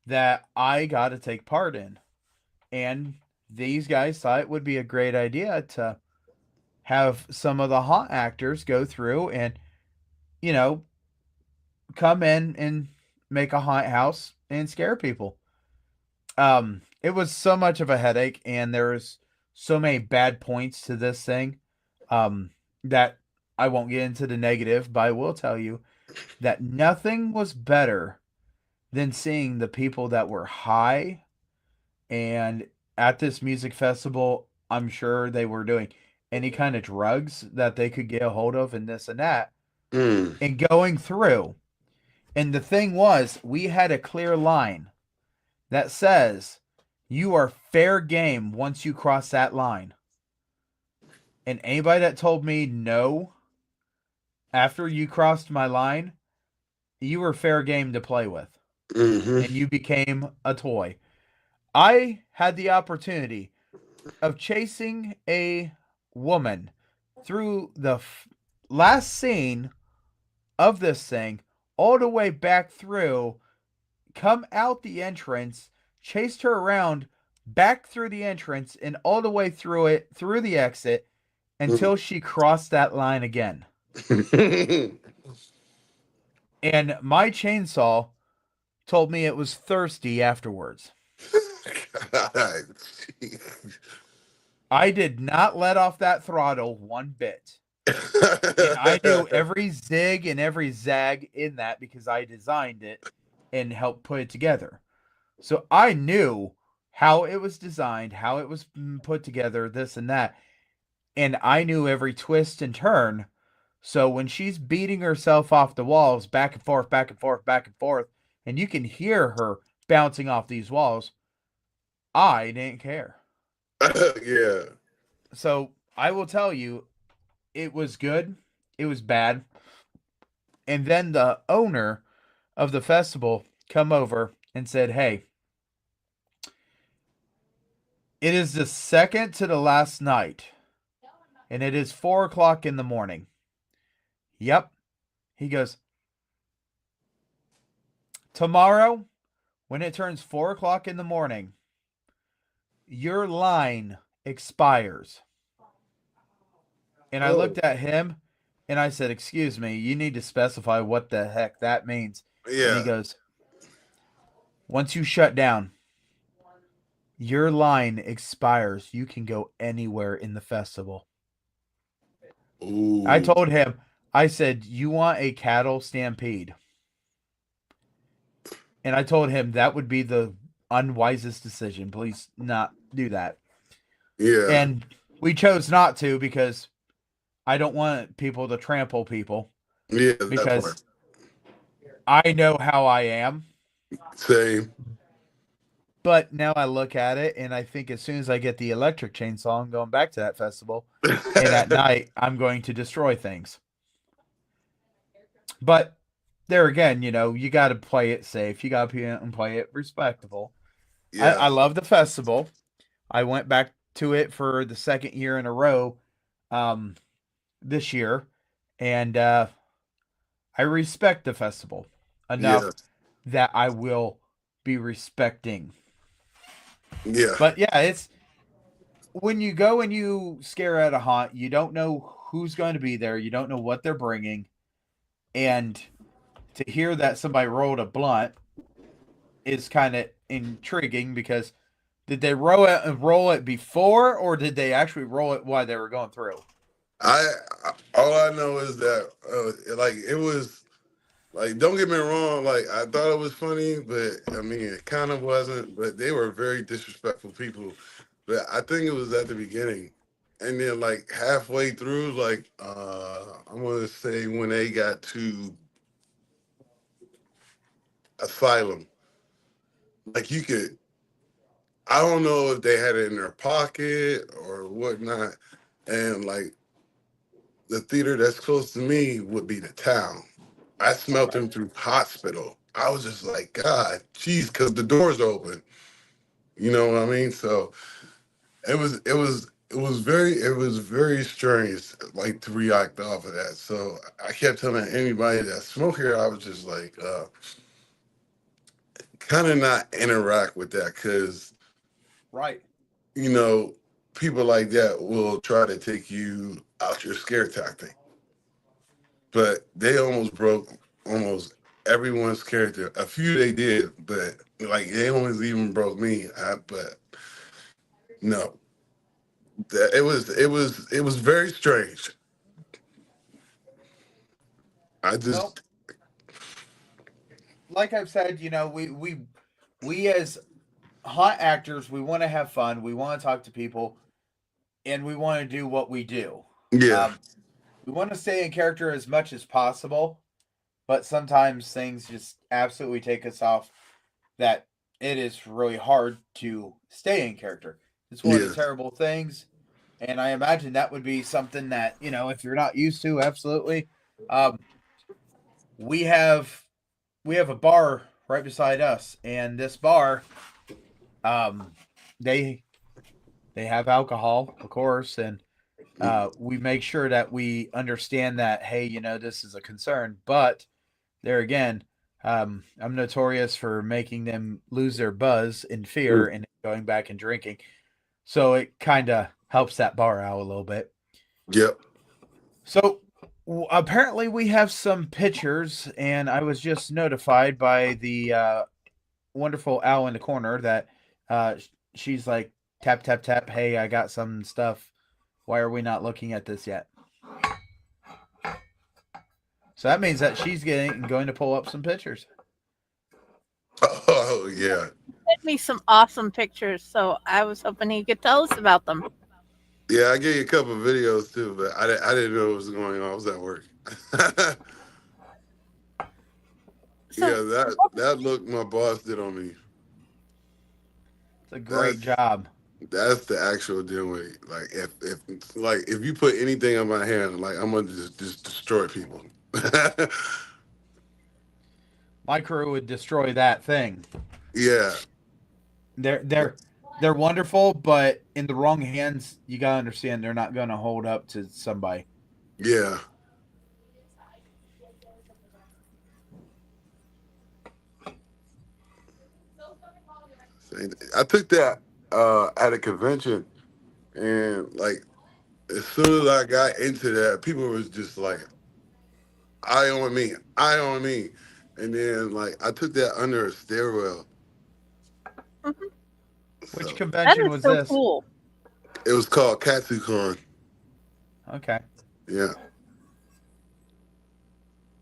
that I got to take part in, and these guys thought it would be a great idea to have some of the haunt actors go through and come in and make a haunt house and scare people. It was so much of a headache, and there was so many bad points to this thing, that I won't get into the negative, but I will tell you that nothing was better than seeing the people that were high and at this music festival. I'm sure they were doing any kind of drugs that they could get a hold of and this and that, and going through. And the thing was, we had a clear line that says you are fair game once you cross that line. And anybody that told me no after you crossed my line, you were fair game to play with. And you became a toy. I had the opportunity of chasing a woman through the last scene of this thing, all the way back through, come out the entrance, chased her around, back through the entrance, and all the way through the exit, until she crossed that line again. And my chainsaw told me it was thirsty afterwards. I did not let off that throttle one bit. And I knew every zig and every zag in that because I designed it and helped put it together. So I knew how it was designed, how it was put together, this and that. And I knew every twist and turn. So when she's beating herself off the walls, back and forth, back and forth, back and forth, and you can hear her bouncing off these walls, I didn't care. Yeah. So I will tell you, it was good. It was bad. And then the owner of the festival come over and said, hey, it is the second to the last night, and it is 4:00 in the morning. Yep. He goes, tomorrow, when it turns 4 o'clock in the morning, your line expires. And I looked at him and I said, excuse me, you need to specify what the heck that means. Yeah. And he goes, once you shut down, your line expires. You can go anywhere in the festival. Ooh. I told him, I said, you want a cattle stampede? And I told him that would be the unwisest decision. Please not do that. Yeah. And we chose not to because I don't want people to trample people. Yeah, because I know how I am. Same. But now I look at it and I think as soon as I get the electric chainsaw, I'm going back to that festival. And at night, I'm going to destroy things. But there again, you know, you got to play it safe. You got to play it respectable. Yeah. I love the festival. I went back to it for the second year in a row this year. And I respect the festival enough that I will be respecting. Yeah. But yeah, it's when you go and you scare at a haunt, you don't know who's going to be there. You don't know what they're bringing. And to hear that somebody rolled a blunt is kind of intriguing because did they roll it before or did they actually roll it while they were going through? All I know is that like it was like, don't get me wrong, like I thought it was funny, but I mean it kind of wasn't. But they were very disrespectful people. But I think it was at the beginning, and then like halfway through, like I'm gonna say when they got to Asylum, like you could, I don't know if they had it in their pocket or whatnot, and like the theater that's close to me would be the Town. I smelt them through hospital. I was just like, God, geez, because the door's open. You know what I mean? So it was very strange, like to react off of that. So I kept telling anybody that smoked here, I was just like, kind of not interact with that because, right, you know, people like that will try to take you out your scare tactic. But they almost broke almost everyone's character. A few they did, but like they almost even broke me. But no, it was very strange. I just Well, like I've said, you know, we as haunt actors, we want to have fun, we want to talk to people, and we want to do what we do. Yeah. We want to stay in character as much as possible, but sometimes things just absolutely take us off that it is really hard to stay in character. It's one of the terrible things. And I imagine that would be something that, you know, if you're not used to, absolutely. We have a bar right beside us, and this bar, they have alcohol, of course, and we make sure that we understand that, hey, you know, this is a concern. But there again, I'm notorious for making them lose their buzz in fear and going back and drinking. So it kind of helps that bar out a little bit. Yep. So apparently we have some pictures, and I was just notified by the wonderful Al in the corner that she's like, tap, tap, tap. Hey, I got some stuff. Why are we not looking at this yet? So that means that she's going to pull up some pictures. Oh, yeah. Sent me some awesome pictures, so I was hoping he could tell us about them. Yeah, I gave you a couple of videos too, but I didn't know what was going on. I was at work. That look my boss did on me. It's a great job. That's the actual Dinnwiddie. Like if you put anything on my hand, like I'm gonna just destroy people. My crew would destroy that thing. Yeah. They're wonderful, but in the wrong hands, you gotta understand they're not gonna hold up to somebody. Yeah. I took that at a convention, and like as soon as I got into that, people was just like, "Eye on me, eye on me," and then like I took that under a stairwell. Which So, convention That is was so this? cool. it was called KatsuCon. Okay. Yeah,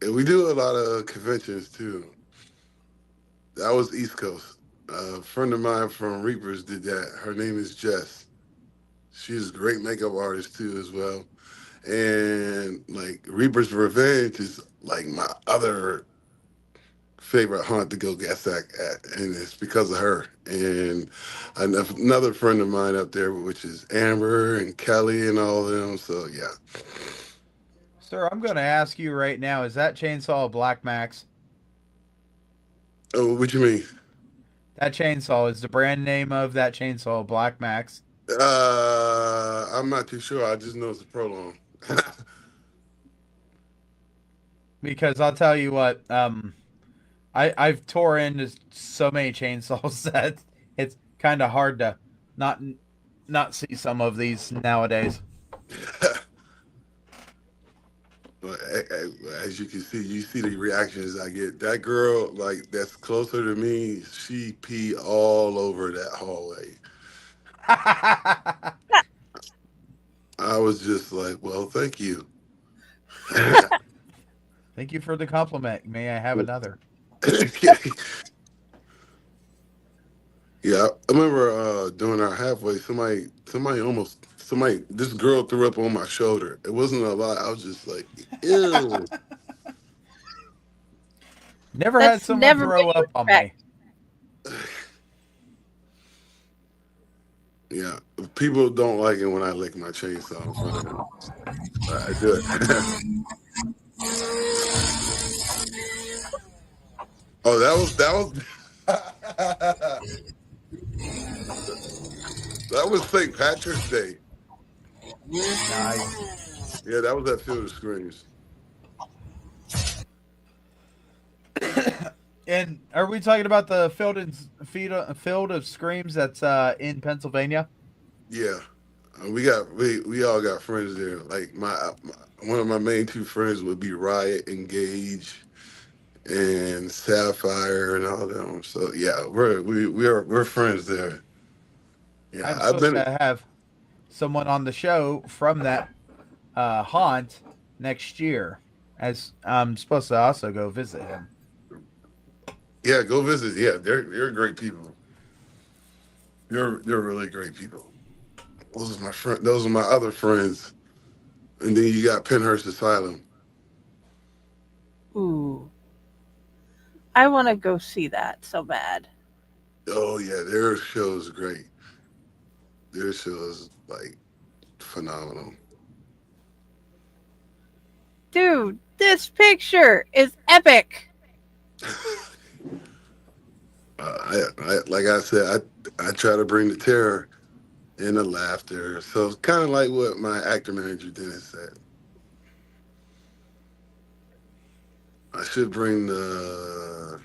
and we do a lot of conventions too. That was East Coast. A friend of mine from Reapers did that. Her name is Jess. She's a great makeup artist too, as well. And like Reaper's Revenge is like my other favorite haunt to go get sack at, and it's because of her. And another friend of mine up there, which is Amber and Kelly and all of them. So yeah. Sir, I'm going to ask you right now, is that chainsaw a Black Max? Oh, what you mean? That chainsaw, is the brand name of that chainsaw Black Max? I'm not too sure. I just know it's a prolong. Because I'll tell you what, I've tore into so many chainsaws that it's kind of hard to not see some of these nowadays. But as you can see, you see the reactions I get. That girl, like that's closer to me, she pee all over that hallway. I was just like, well, thank you. Thank you for the compliment. May I have another? Yeah, I remember doing our halfway. This girl threw up on my shoulder. It wasn't a lot. I was just like, ew. Never That's had someone never throw been up on me. Yeah, people don't like it when I lick my chainsaw in front of them. But I do it. Oh, that was St. Patrick's Day. Nice. Yeah, that was at Field of Screams. And are we talking about the Field of Screams that's in Pennsylvania? Yeah, we all got friends there. Like one of my main two friends would be Riot, Engage, and Sapphire, and all them. So yeah, we're friends there. Yeah, I'm I've supposed been. to have someone on the show from that haunt next year, as I'm supposed to also go visit him. Yeah, go visit. Yeah, they're great people. They're really great people. Those are my friend. Those are my other friends. And then you got Penhurst Asylum. Ooh. I want to go see that so bad. Oh yeah, their show is great. Their show is like phenomenal. Dude, this picture is epic. Like I said, I try to bring the terror and the laughter. So it's kind of like what my actor manager Dennis said. I should bring the.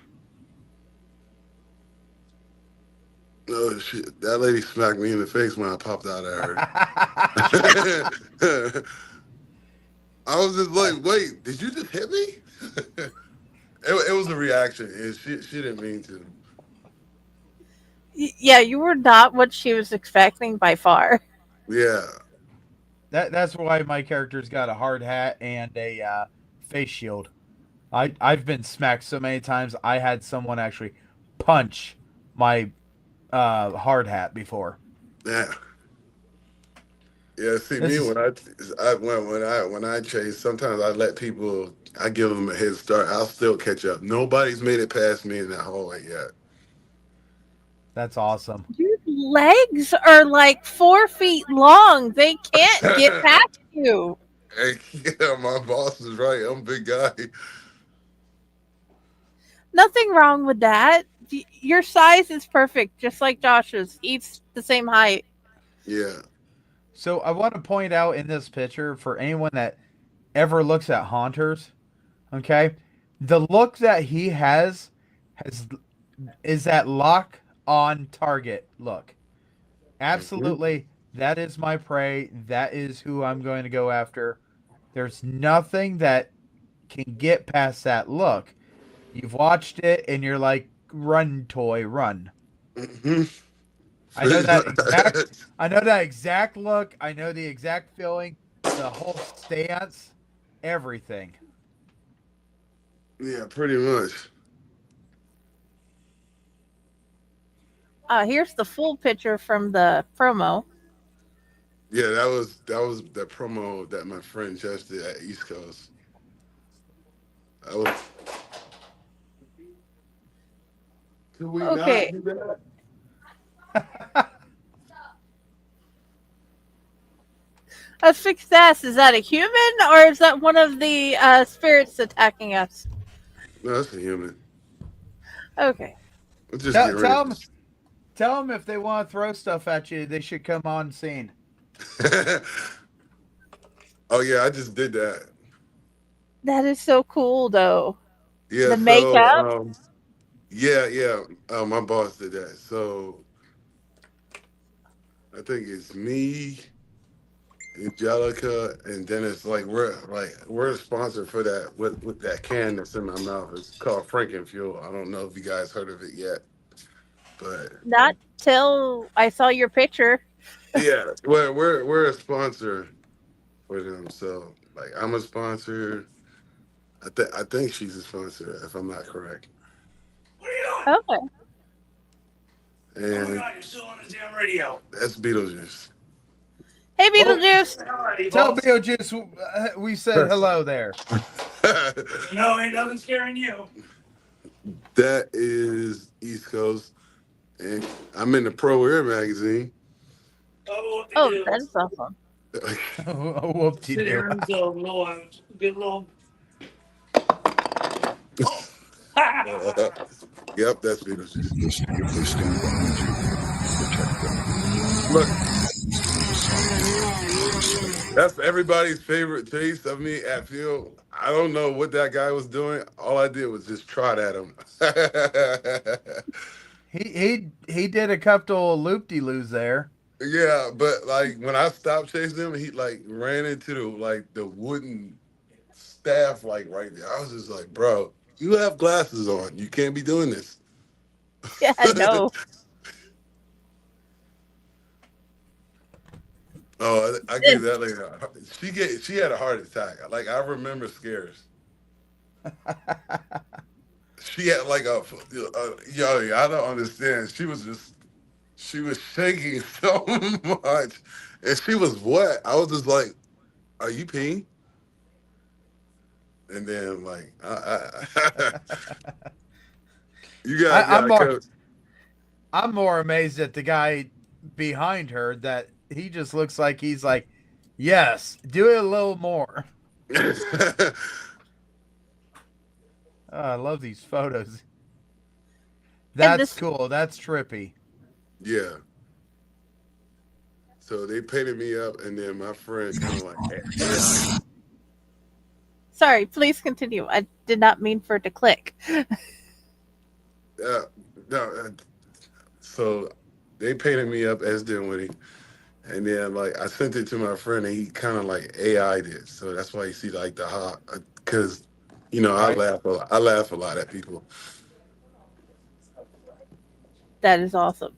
No, that lady smacked me in the face when I popped out at her. I was just like, wait, did you just hit me? It was a reaction, and she didn't mean to. Yeah, you were not what she was expecting by far. Yeah. That's why my character's got a hard hat and a face shield. I've been smacked so many times. I had someone actually punch my hard hat before. Yeah. Yeah. See, This me is- when I chase, sometimes I give them a head start. I'll still catch up. Nobody's made it past me in that hallway yet. That's awesome. Your legs are like 4 feet long. They can't get past you. Hey, yeah, my boss is right. I'm a big guy. Nothing wrong with that. Your size is perfect, just like Josh's. He's the same height. Yeah. So I want to point out in this picture for anyone that ever looks at haunters, okay, the look that he has is that lock on target look. Absolutely, that is my prey. That is who I'm going to go after. There's nothing that can get past that look. You've watched it and you're like, run, toy, run. I know that exact. I know that exact look. I know the exact feeling, the whole stance, everything. Yeah, pretty much. Here's the full picture from the promo. Yeah, that was the promo that my friend just did at East Coast. I was. Could we Okay. not do that? A fixed ass, is that a human or is that one of the spirits attacking us? No, that's a human. Okay. Let's just get rid of this. Tell them if they want to throw stuff at you, they should come on scene. Oh yeah, I just did that. That is so cool, though. Yeah, The makeup. Yeah. My boss did that. So I think it's me, Angelica, and then it's like we're a sponsor for that with that can that's in my mouth. It's called Frankenfuel. I don't know if you guys heard of it yet, but Not till I saw your picture. yeah, we're a sponsor for them. So like I'm a sponsor. I think she's a sponsor if I'm not correct. Okay. And you're still on the damn radio. that's Beetlejuice. Hey, Beetlejuice. Tell Beetlejuice we said hello there. No, ain't nothing scaring you. That is East Coast, and I'm in the Pro Air magazine. Oh, that's awesome. Whoop-de-doo. Get a little. Yep, that's Beetlejuice. Look, that's everybody's favorite taste of me at field. I don't know what that guy was doing. All I did was just trot at him. He did a couple of loop-de-loos there. Yeah, but like when I stopped chasing him, he like ran into the wooden staff like right there. I was just like, bro, you have glasses on. You can't be doing this. Yeah, no. Oh, I gave that lady. She had a heart attack. Like I remember scares. She had like yo, I don't understand. She was shaking so much, and she was wet. I was just like, "Are you peeing?" And then like, you guys, I'm more amazed at the guy behind her that he just looks like he's like, yes, do it a little more. I love these photos. That's cool. That's trippy. Yeah. So they painted me up, and then my friend kind of like, hey. Sorry, please continue. I did not mean for it to click. No. So they painted me up as Dinnwiddie, and then like I sent it to my friend, and he kind of like AI'd it. So that's why you see like the hot, because I laugh a lot. I laugh a lot at people. That is awesome.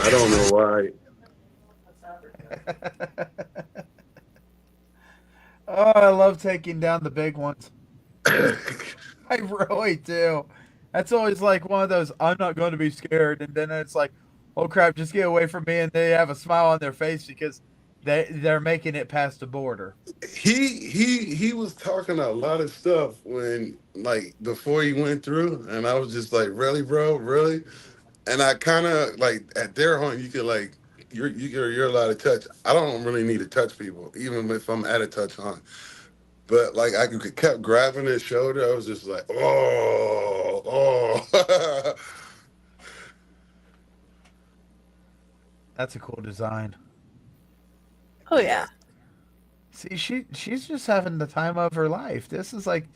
I don't know why. Oh, I love taking down the big ones. I really do. That's always like one of those, I'm not going to be scared. And then it's like, oh crap, just get away from me. And they have a smile on their face because they're making it past the border. He was talking a lot of stuff when like before he went through, and I was just like, really, bro, really? And I kind of like at their home, you could like you're allowed to touch. I don't really need to touch people, even if I'm at a touch hunt. But like I kept grabbing his shoulder. I was just like, oh. That's a cool design. Oh yeah. See, she's just having the time of her life. This is like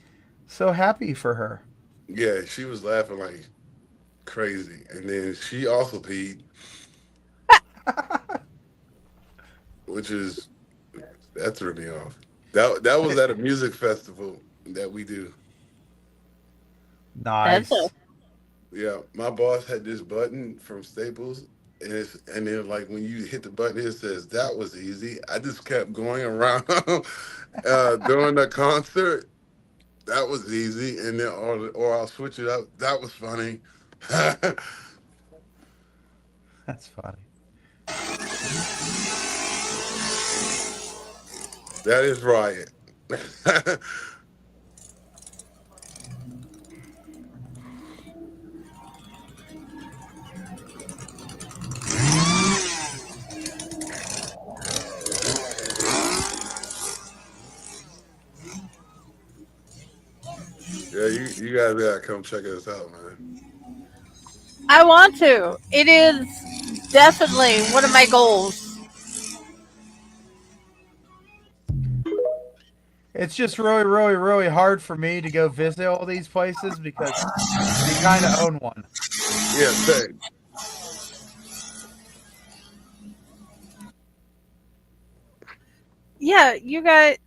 So happy for her. Yeah, she was laughing like crazy, and then she also peed, which is that threw me off. That was at a music festival that we do. That's Nice. Yeah, my boss had this button from Staples, and then like when you hit the button, it says that was easy. I just kept going around during the concert. That was easy, and then or I'll switch it up. That was funny. That That's funny. is riot. Yeah, you guys gotta come check us out, man. I want to. It is definitely one of my goals. It's just really, really, really hard for me to go visit all these places because we kind of own one. Yeah, same. Yeah, you guys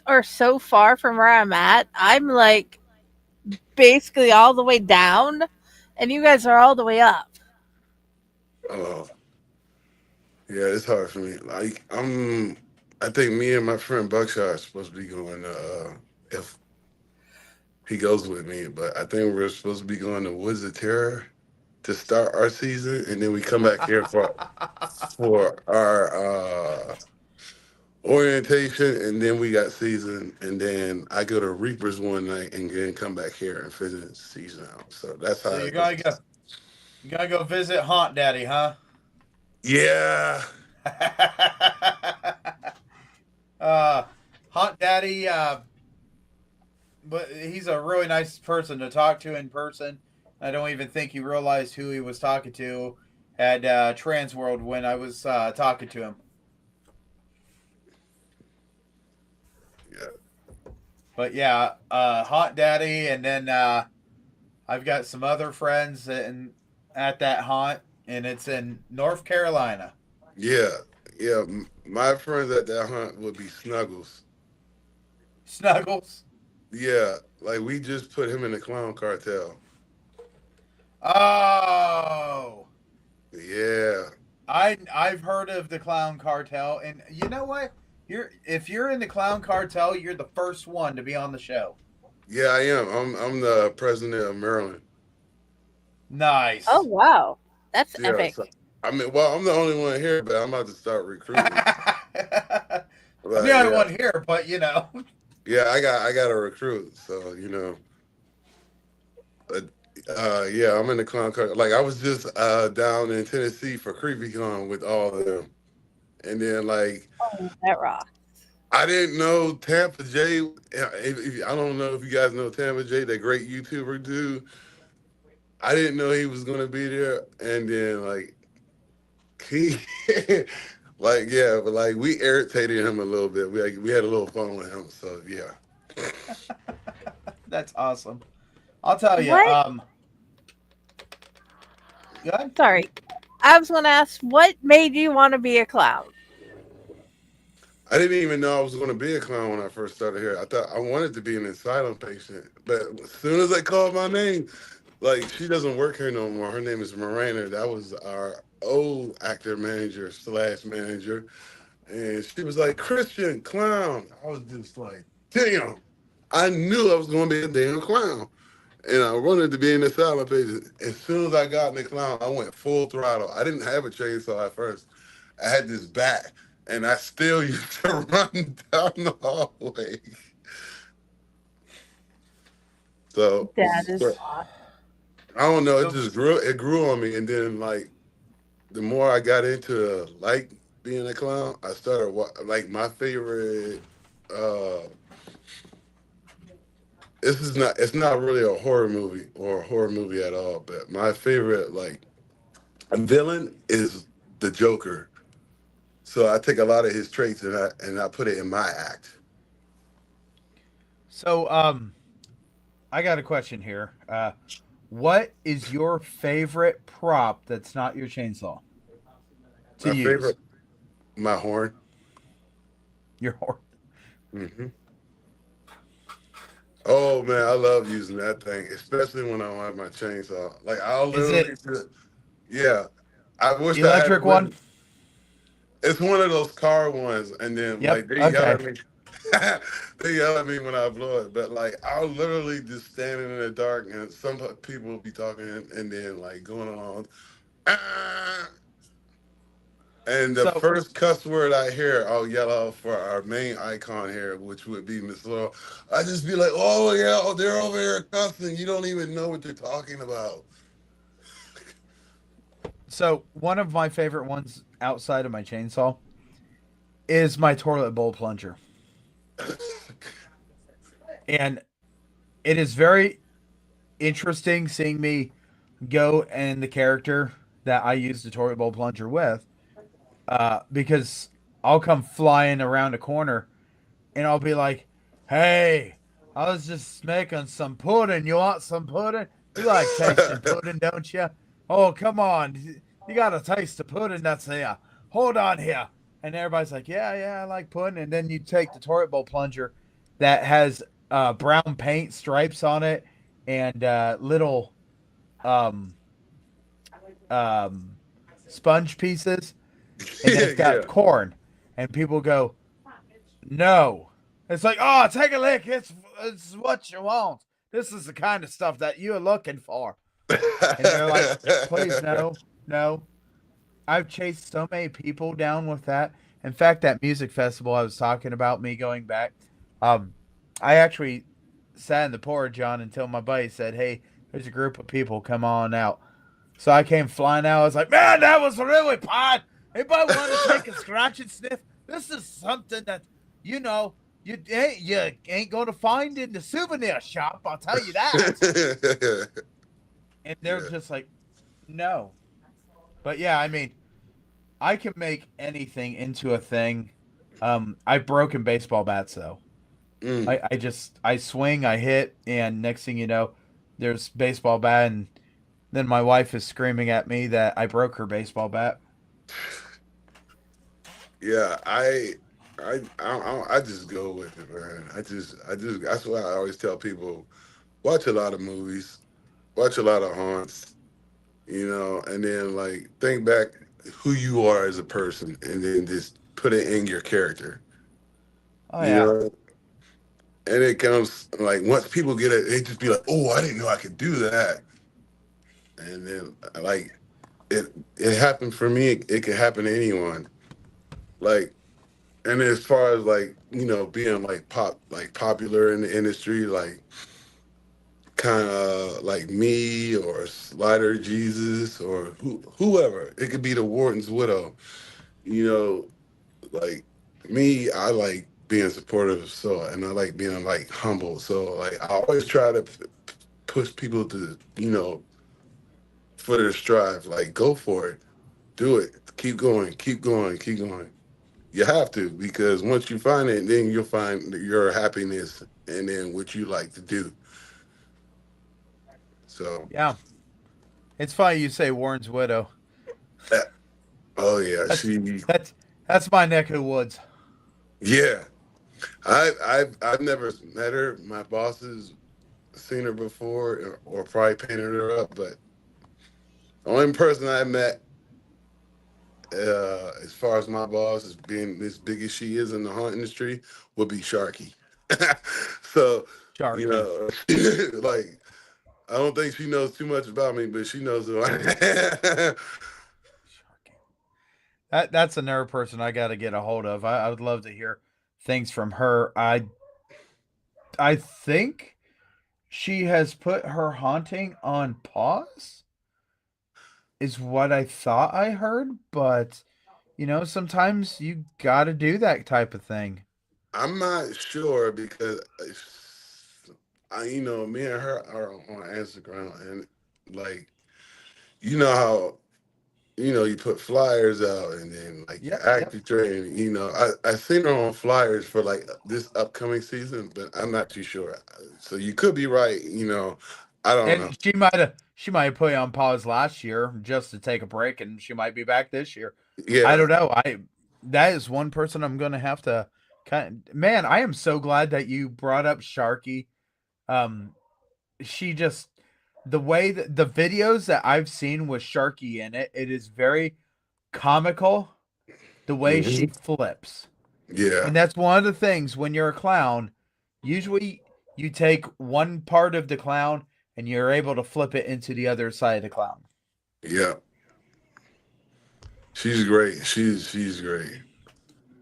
are so far from where I'm at. I'm like basically all the way down, and you guys are all the way up. Oh, yeah, it's hard for me. Like I think me and my friend Buckshot are supposed to be going. If he goes with me, but I think we're supposed to be going to Woods of Terror to start our season, and then we come back here for our orientation, and then we got season, and then I go to Reapers one night, and then come back here and finish season out. So that's how So it goes. you gotta go visit Haunt Daddy, huh? Yeah, Haunt Daddy, but he's a really nice person to talk to in person. I don't even think he realized who he was talking to at Trans World when I was talking to him. yeah. But yeah, Haunt Daddy, and then I've got some other friends at that haunt, and it's in North Carolina. Yeah, yeah. My friends at that hunt would be Snuggles. Snuggles. Yeah, like we just put him in the clown cartel. Oh, Yeah, I've heard of the Clown Cartel, and you know what? If you're in the Clown Cartel, you're the first one to be on the show. yeah, I am. I'm the president of Maryland. Nice. Oh wow, that's Yeah, epic. so I mean, well, I'm the only one here, but I'm about to start recruiting. I'm But the only yeah, one here, but you know. yeah, I got to recruit. So uh, yeah, I'm in the clown cartel. Like I was just down in Tennessee for CreepyCon with all of them, and then like Oh, that rock. I didn't know Tampa J. I don't know if you guys know Tampa J, that great YouTuber dude. I didn't know he was gonna be there, and then like he, like yeah, but like we irritated him a little bit. We had a little fun with him. So yeah, That's awesome. I'll tell you. What? Go ahead. Sorry, I was going to ask what made you want to be a clown. I didn't even know I was gonna be a clown when I first started here. I thought I wanted to be an asylum patient, but as soon as they called my name, like she doesn't work here no more. Her name is Miranda. That was our old actor manager slash manager. And she was like, Christian, clown. I was just like, damn. I knew I was going to be a damn clown. And I wanted to be an asylum patient. As soon as I got in the clown, I went full throttle. I didn't have a chainsaw at first. I had this bat, and I still used to run down the hallway. So, That is but hot. I don't know. It just grew. It grew on me, and then like the more I got into like being a clown, I started like my favorite. This is not. It's not really a horror movie or a horror movie at all. But my favorite like villain is the Joker. So I take a lot of his traits and I put it in my act. So I got a question here. What is your favorite prop that's not your chainsaw to My use? favorite, my horn. Your horn. Hmm. Oh man, I love using that thing, especially when I don't have my chainsaw. Like I'll Is literally, it yeah. I wish I had it electric with one? me. It's one of those car ones, and then Yep. like they yell Okay. at me. They yell at me when I blow it, but like I'll literally just standing in the dark, and some people will be talking, and then like going along. "Ah," and the So first cuss word I hear, I'll yell out for our main icon here, which would be Miss Laurel. I just be like, "Oh yeah, oh, they're over here cussing. You don't even know what they're talking about." so one of my favorite ones outside of my chainsaw is my toilet bowl plunger. And it is very interesting seeing me go and the character that I use the toilet bowl plunger with, because I'll come flying around a corner and I'll be like, "Hey, I was just making some pudding. You want some pudding? You like tasting pudding, don't you? Oh, come on. You got to taste the pudding that's here. Hold on here." And everybody's like, "Yeah, yeah, I like pudding." And then you take the toilet bowl plunger that has brown paint stripes on it and little um, um, sponge pieces, and then Yeah, it's yeah. got corn. And people go, "No." It's like, "Oh, take a lick. It's what you want. This is the kind of stuff that you're looking for." And they're like, "Please, no, no." I've chased so many people down with that. In fact, that music festival I was talking about, me going back, um, I actually sat in the porch, John, until my buddy said, "Hey, there's a group of people. Come on out." So I came flying out. I was like, "Man, that was really fun. Anybody want to take a scratch and sniff? This is something that, you know, you ain't going to find in the souvenir shop. I'll tell you that." And they're Yeah. just like, "No." But yeah, I mean, I can make anything into a thing. I've broken baseball bats though. Mm. I swing, I hit, and next thing you know, there's baseball bat, and then my wife is screaming at me that I broke her baseball bat. Yeah, I just go with it, man. I just that's why I always tell people watch a lot of movies, watch a lot of haunts, and then like think back who you are as a person, and then just put it in your character, Oh you yeah, know. And it comes like once people get it, they just be like, "Oh, I didn't know I could do that," and then like it happened for me. It could happen to anyone. Like And as far as like, being like popular in the industry, like kind of like me or Slider Jesus or whoever, it could be the Warden's widow, you know, like me, I like being supportive. So, and I like being like humble. So like, I always try to push people to, for their strive, like go for it, do it, keep going, keep going, keep going. You have to, because once you find it, then you'll find your happiness and then what you like to do. So, yeah. It's funny you say Warren's widow. uh, oh yeah, That's that's that's my neck of the woods. yeah. I've never met her. My bosses seen her before or probably painted her up, but the only person I met, as far as my boss is being as big as she is in the haunt industry, would be Sharky. So, Sharky. like I don't think she knows too much about me, but she knows who I am. That's another person I got to get a hold of. I would love to hear things from her. I think she has put her haunting on pause, is what I thought I heard, but sometimes you got to do that type of thing. I'm not sure because me and her are on Instagram, and like, you know how you put flyers out and then like Yep, your yep. active training. I seen her on flyers for like this upcoming season, but I'm not too sure. So you could be right. I don't know. And she might have put it on pause last year just to take a break, and she might be back this year. I Yeah. don't know. That is one person I'm gonna have to man, I am so glad that you brought up Sharky. Um she just the way that the videos that I've seen with Sharky in it, it is very comical the way she Hmm. flips. Yeah. And that's one of the things when you're a clown, usually you take one part of the clown and you're able to flip it into the other side of the clown. Yeah. She's great. She's great.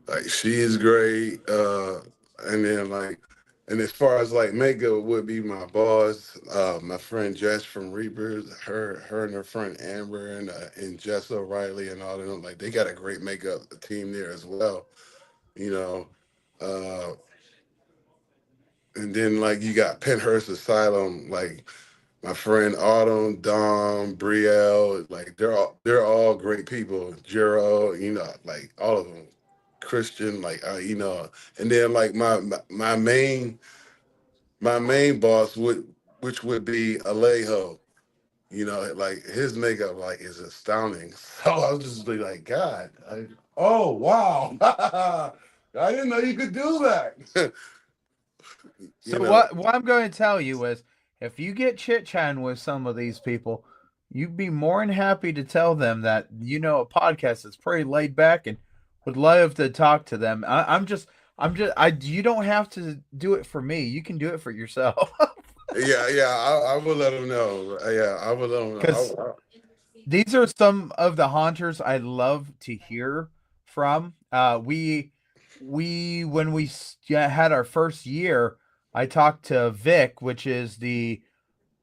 Like she is great. And then like, and as far as like makeup would be my boss, my friend Jess from Reapers, her and her friend Amber and Jess O'Reilly and all of them. Like they got a great makeup team there as well. You know, uh, and then like you got Penhurst Asylum, like my friend Autumn, Dom, Brielle, like they're all great people. Jero, like all of them. Christian, like and then like my main boss which would be Alejo. Like his makeup like is astounding. So I was just like, God, oh wow, I didn't know you could do that. you So know, what I'm going to tell you is if you get chit-chatting with some of these people, you'd be more than happy to tell them that a podcast is pretty laid back and would love to talk to them. You don't have to do it for me. You can do it for yourself. yeah, I will let them know. Yeah, I will let them Because know. these are some of the haunters I love to hear from. We when we had our first year, I talked to Vic, which is the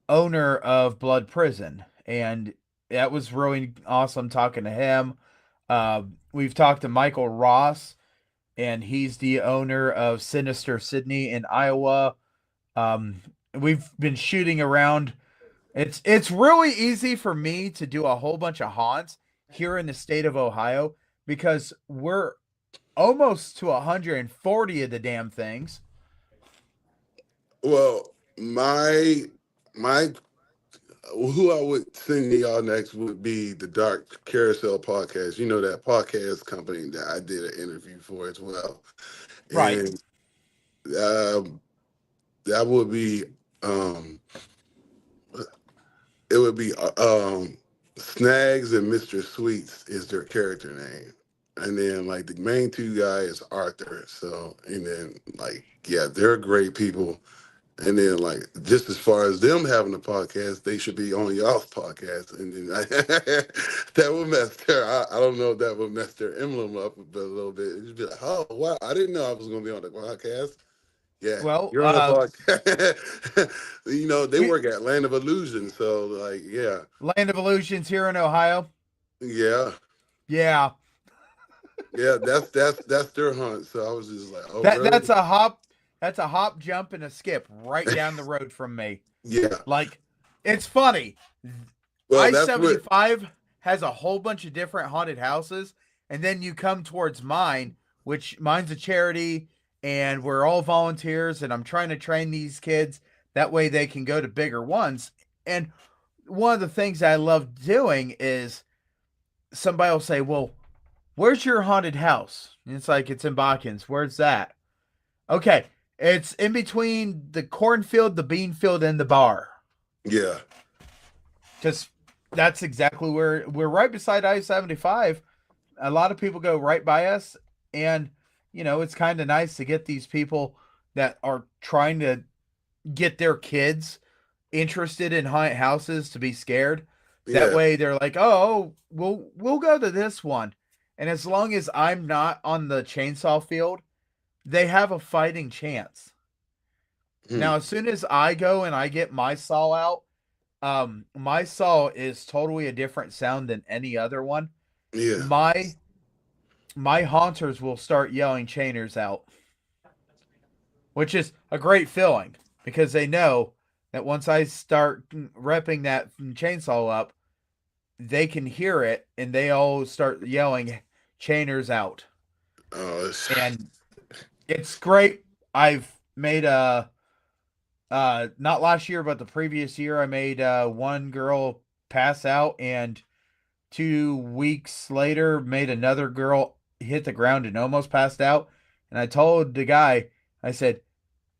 owner of Blood Prison, and that was really awesome talking to him. We've talked to Michael Ross, and he's the owner of Sinister Sydney in Iowa. We've been shooting around. It's really easy for me to do a whole bunch of haunts here in the state of Ohio because we're almost to 140 of the damn things. Well, my who I would send to y'all next would be the Dark Carousel podcast. You know that podcast company that I did an interview for as well, Right. and um, that would be it would be Snags and Mr. Sweets is their character name. And then like the main two guys is Arthur. So and then like yeah, they're great people. And then like just as far as them having a podcast, they should be on y'all's podcast. And then that would mess their I don't know if that would mess their emblem up a little bit. It'd be like, oh wow, I didn't know I was gonna be on the podcast. Yeah, Well, you're on the podcast. They we work at Land of Illusion, so like, yeah, Land of Illusions here in Ohio. yeah, Yeah. yeah. That's their hunt. So I was just like, oh, That really? that's a hop that's a hop, jump, and a skip right down the road from me. Yeah. Like, it's funny. Well, I that's what. 75 has a whole bunch of different haunted houses, and then you come towards mine, which mine's a charity, and we're all volunteers, and I'm trying to train these kids that way they can go to bigger ones. And one of the things I love doing is somebody will say, "Well, where's your haunted house?" And it's like, "It's in Botkins." "Where's that?" "Okay, it's in between the cornfield, the bean field, and the bar." Yeah. Because that's exactly where we're right beside I-75. A lot of people go right by us, and it's kind of nice to get these people that are trying to get their kids interested in haunted houses to be scared. That Yeah. way they're like, "Oh, we'll go to this one." And as long as I'm not on the chainsaw field, they have a fighting chance. Hmm. Now, as soon as I go and I get my saw out, my saw is totally a different sound than any other one. Yeah. My haunters will start yelling chainers out, which is a great feeling because they know that once I start repping that chainsaw up, they can hear it, and they all start yelling, "Chainers out!" And it's great. I've made not last year, but the previous year, I made one girl pass out, and 2 weeks later, made another girl hit the ground and almost passed out. And I told the guy, I said,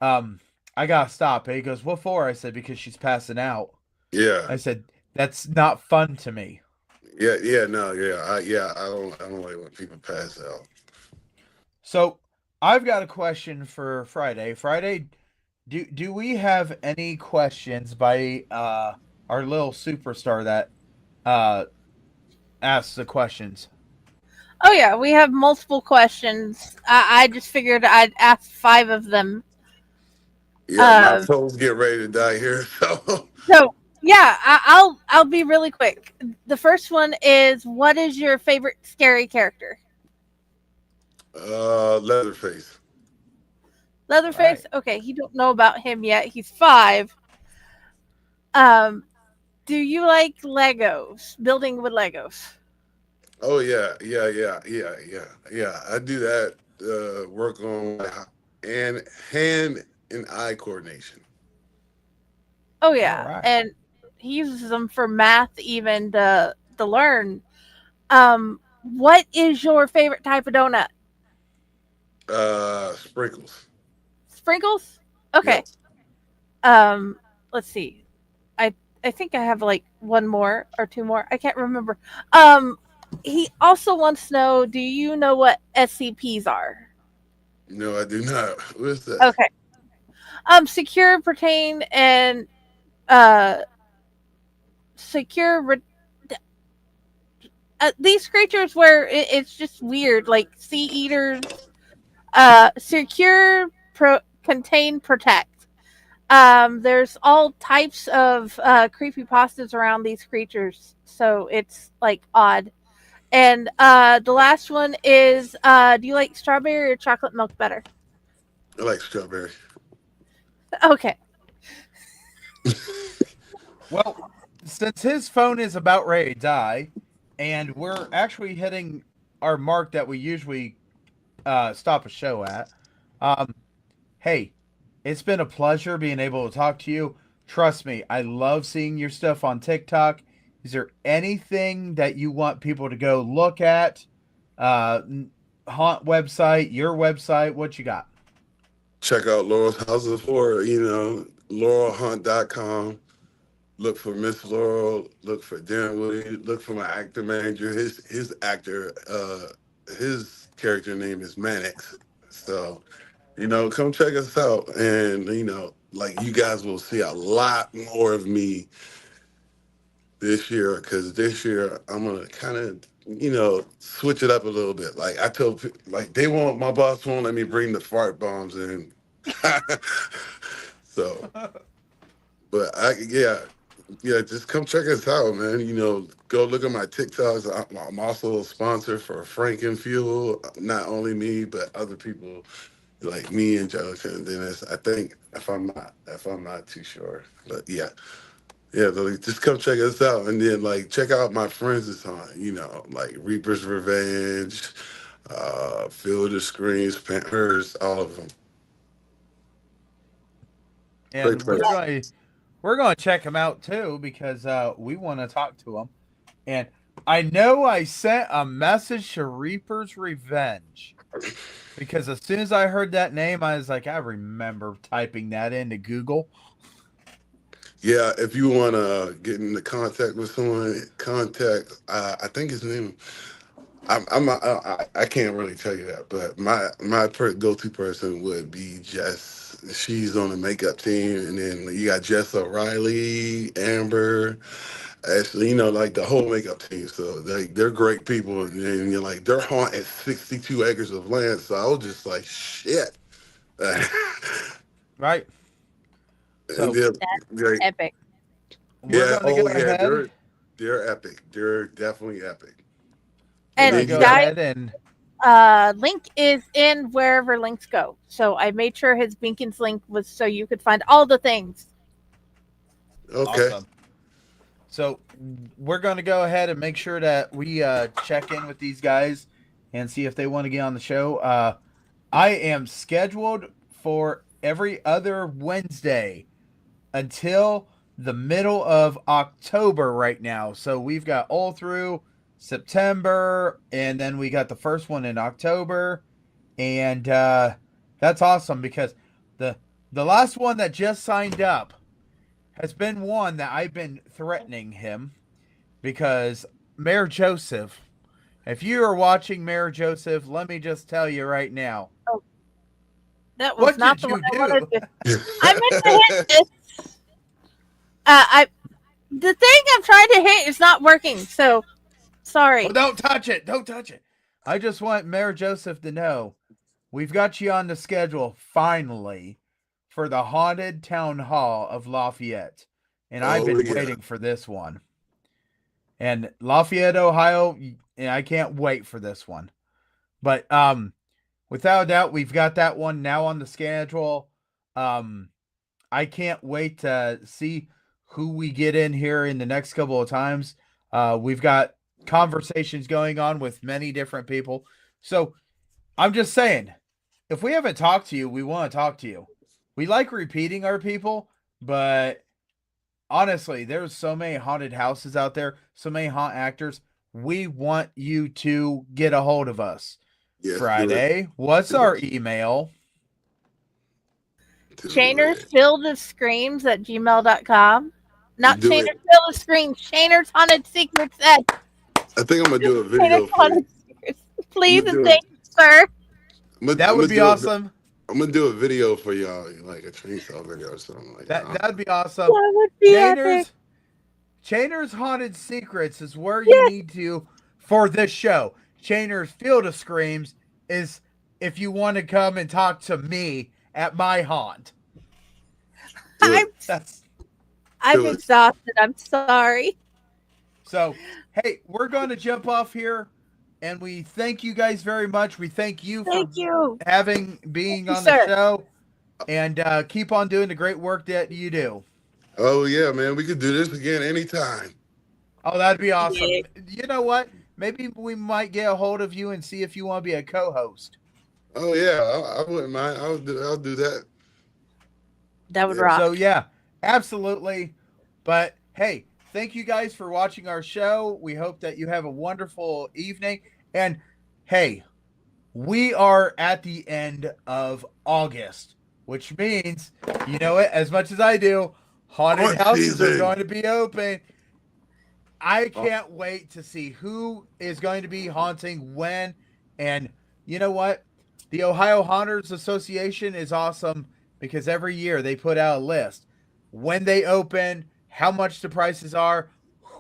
I gotta stop. And he goes, "What for?" I said, "Because she's passing out." Yeah. I said, "That's not fun to me." Yeah, no, I don't like when people pass out. So I've got a question for Friday. Friday, do we have any questions by our little superstar that asks the questions? Oh yeah, we have multiple questions. I just figured I'd ask 5 of them. Yeah, my toes get ready to die here. So yeah, I'll be really quick. The first one is, what is your favorite scary character? Leatherface. Leatherface. Right. Okay, you don't know about him yet. He's 5. Do you like Legos? Building with Legos? Oh yeah. I do that. Work on hand and eye coordination. Oh yeah, right. And he uses them for math, even to learn. What is your favorite type of donut? Sprinkles. Sprinkles? Okay. Yep. Let's see. I think I have like one more or 2 more. I can't remember. He also wants to know, do you know what SCPs are? No, I do not. What is that? Okay. Secure, pertain, and secure. These creatures where it's just weird, like sea eaters. Secure, contain, protect. There's all types of creepypastas around these creatures, so it's like odd. And the last one is, do you like strawberry or chocolate milk better? I like strawberry. Okay. Well, since his phone is about ready to die, and we're actually hitting our mark that we usually stop a show at, hey, it's been a pleasure being able to talk to you. Trust me, I love seeing your stuff on TikTok. Is there anything that you want people to go look at? Haunt website, your website, what you got? Check out Laurel's houses for, laurelhaunt.com. Look for Miss Laurel. Look for Dinnwiddie. Look for my actor manager. His actor, his character name is Mannix. So, come check us out. And, you guys will see a lot more of me this year, because this year I'm going to kind of, switch it up a little bit. Like I told people, my boss won't let me bring the fart bombs in. So, but just come check us out, man. Go look at my TikToks. I'm also a sponsor for Frankenfuel. Not only me, but other people like me and Joseph and Dennis. I think if I'm not too sure, but yeah, just come check us out, and then check out my friends this time. Like Reaper's Revenge, Field of Screams, Panthers, all of them. And we're going to check them out too, because we want to talk to them. And I know I sent a message to Reaper's Revenge, because as soon as I heard that name, I was like, I remember typing that into Google. Yeah, if you want to get into contact with someone, I think his name, I can't really tell you that, but my go-to person would be Jess. She's on the makeup team, and then you got Jess O'Reilly, Amber, Ashley, the whole makeup team. So they're great people, and you're like, their haunt is 62 acres of land. So I was just like, shit. Right. So that's epic. They're epic. They're definitely epic. And guys, link is in wherever links go. So I made sure his Beacons link was so you could find all the things. Okay. Awesome. So we're going to go ahead and make sure that we check in with these guys and see if they want to get on the show. I am scheduled for every other Wednesday until the middle of October right now. So we've got all through September, and then we got the first one in October. And that's awesome because the last one that just signed up has been one that I've been threatening him because Mayor Joseph, if you are watching Mayor Joseph, let me just tell you right now. Oh, that was What not did the you one I do? wanted to. I meant to hit this. The thing I'm trying to hit is not working, so sorry. Well, don't touch it. Don't touch it. I just want Mayor Joseph to know we've got you on the schedule finally for the Haunted Town Hall of Lafayette. And I've been waiting for this one. And Lafayette, Ohio, I can't wait for this one. But without a doubt, we've got that one now on the schedule. I can't wait to see who we get in here in the next couple of times. We've got conversations going on with many different people. So I'm just saying, if we haven't talked to you, we want to talk to you. We like repeating our people, but honestly, there's so many haunted houses out there, so many haunt actors. We want you to get a hold of us. Yes, Friday, what's our email? ChainersFillTheScreams@gmail.com. Not Do Chainers it. Fill the Screams. Chainers Haunted Secrets at I think I'm gonna do a video Chainers for you. Haunted Secrets. Please I'm and gonna do thank you, sir. That would be awesome. I'm gonna do a video for y'all, like a chainsaw video or something like that. That'd be awesome. That would be epic. Chainers Haunted Secrets is where you need to for this show. Chainers Field of Screams is if you want to come and talk to me at my haunt. I'm exhausted. I'm sorry. So, hey, we're going to jump off here, and we thank you guys very much. We thank you for being on the show, and keep on doing the great work that you do. Oh yeah, man, we could do this again anytime. Oh, that'd be awesome. Yeah. You know what? Maybe we might get a hold of you and see if you want to be a co-host. Oh yeah, I wouldn't mind. I'll do that. That would rock. So yeah, absolutely. But hey, thank you guys for watching our show. We hope that you have a wonderful evening. And hey, we are at the end of August, which means, you know it, as much as I do, haunted houses are going to be open. I can't wait to see who is going to be haunting when. And you know what? The Ohio Haunters Association is awesome because every year they put out a list. When they open, how much the prices are,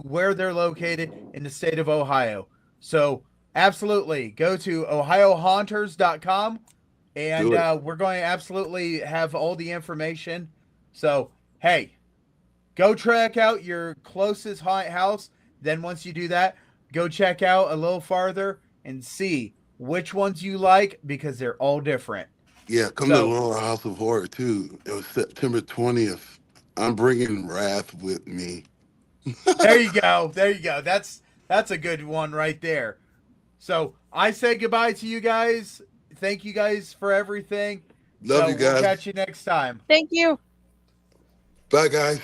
where they're located in the state of Ohio. So absolutely go to ohiohaunters.com and we're going to absolutely have all the information. So, hey, go check out your closest haunted house. Then once you do that, go check out a little farther and see which ones you like because they're all different. Yeah, come to Laurel House of Horror too. It was September 20th. I'm bringing wrath with me. There you go. There you go. That's a good one right there. So I say goodbye to you guys. Thank you guys for everything. Love you guys. We'll catch you next time. Thank you. Bye, guys.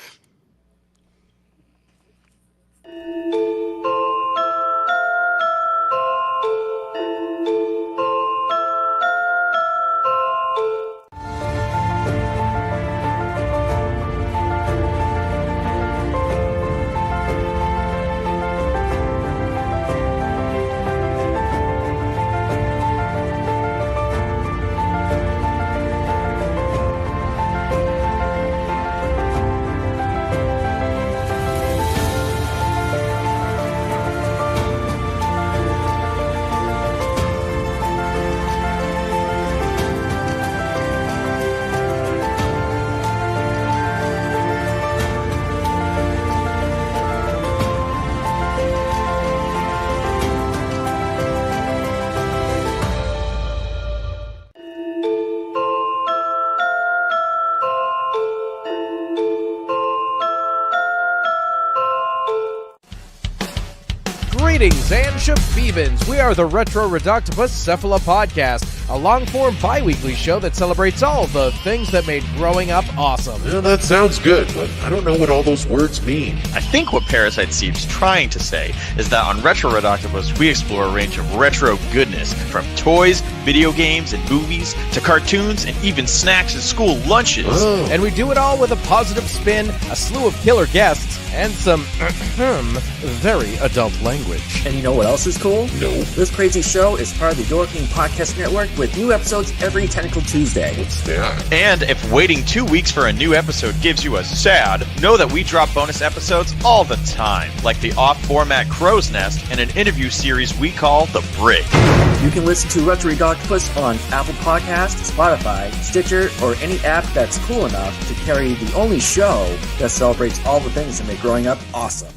Greetings and shabebans. We are the Retro Reductibus Cephala Podcast, a long-form bi-weekly show that celebrates all the things that made growing up awesome. Well, that sounds good, but I don't know what all those words mean. I think what Parasite Steve's trying to say is that on Retro Reductibus, we explore a range of retro goodness, from toys, video games, and movies, to cartoons, and even snacks and school lunches. Oh. And we do it all with a positive spin, a slew of killer guests, and some very adult language. And you know what else is cool? No. This crazy show is part of the Your King Podcast Network with new episodes every Tentacle Tuesday. What's that? And if waiting 2 weeks for a new episode gives you a sad, know that we drop bonus episodes all the time, like the off-format Crow's Nest and an interview series we call The Brick. You can listen to Retro Reductibus on Apple Podcasts, Spotify, Stitcher, or any app that's cool enough to carry the only show that celebrates all the things that make growing up awesome.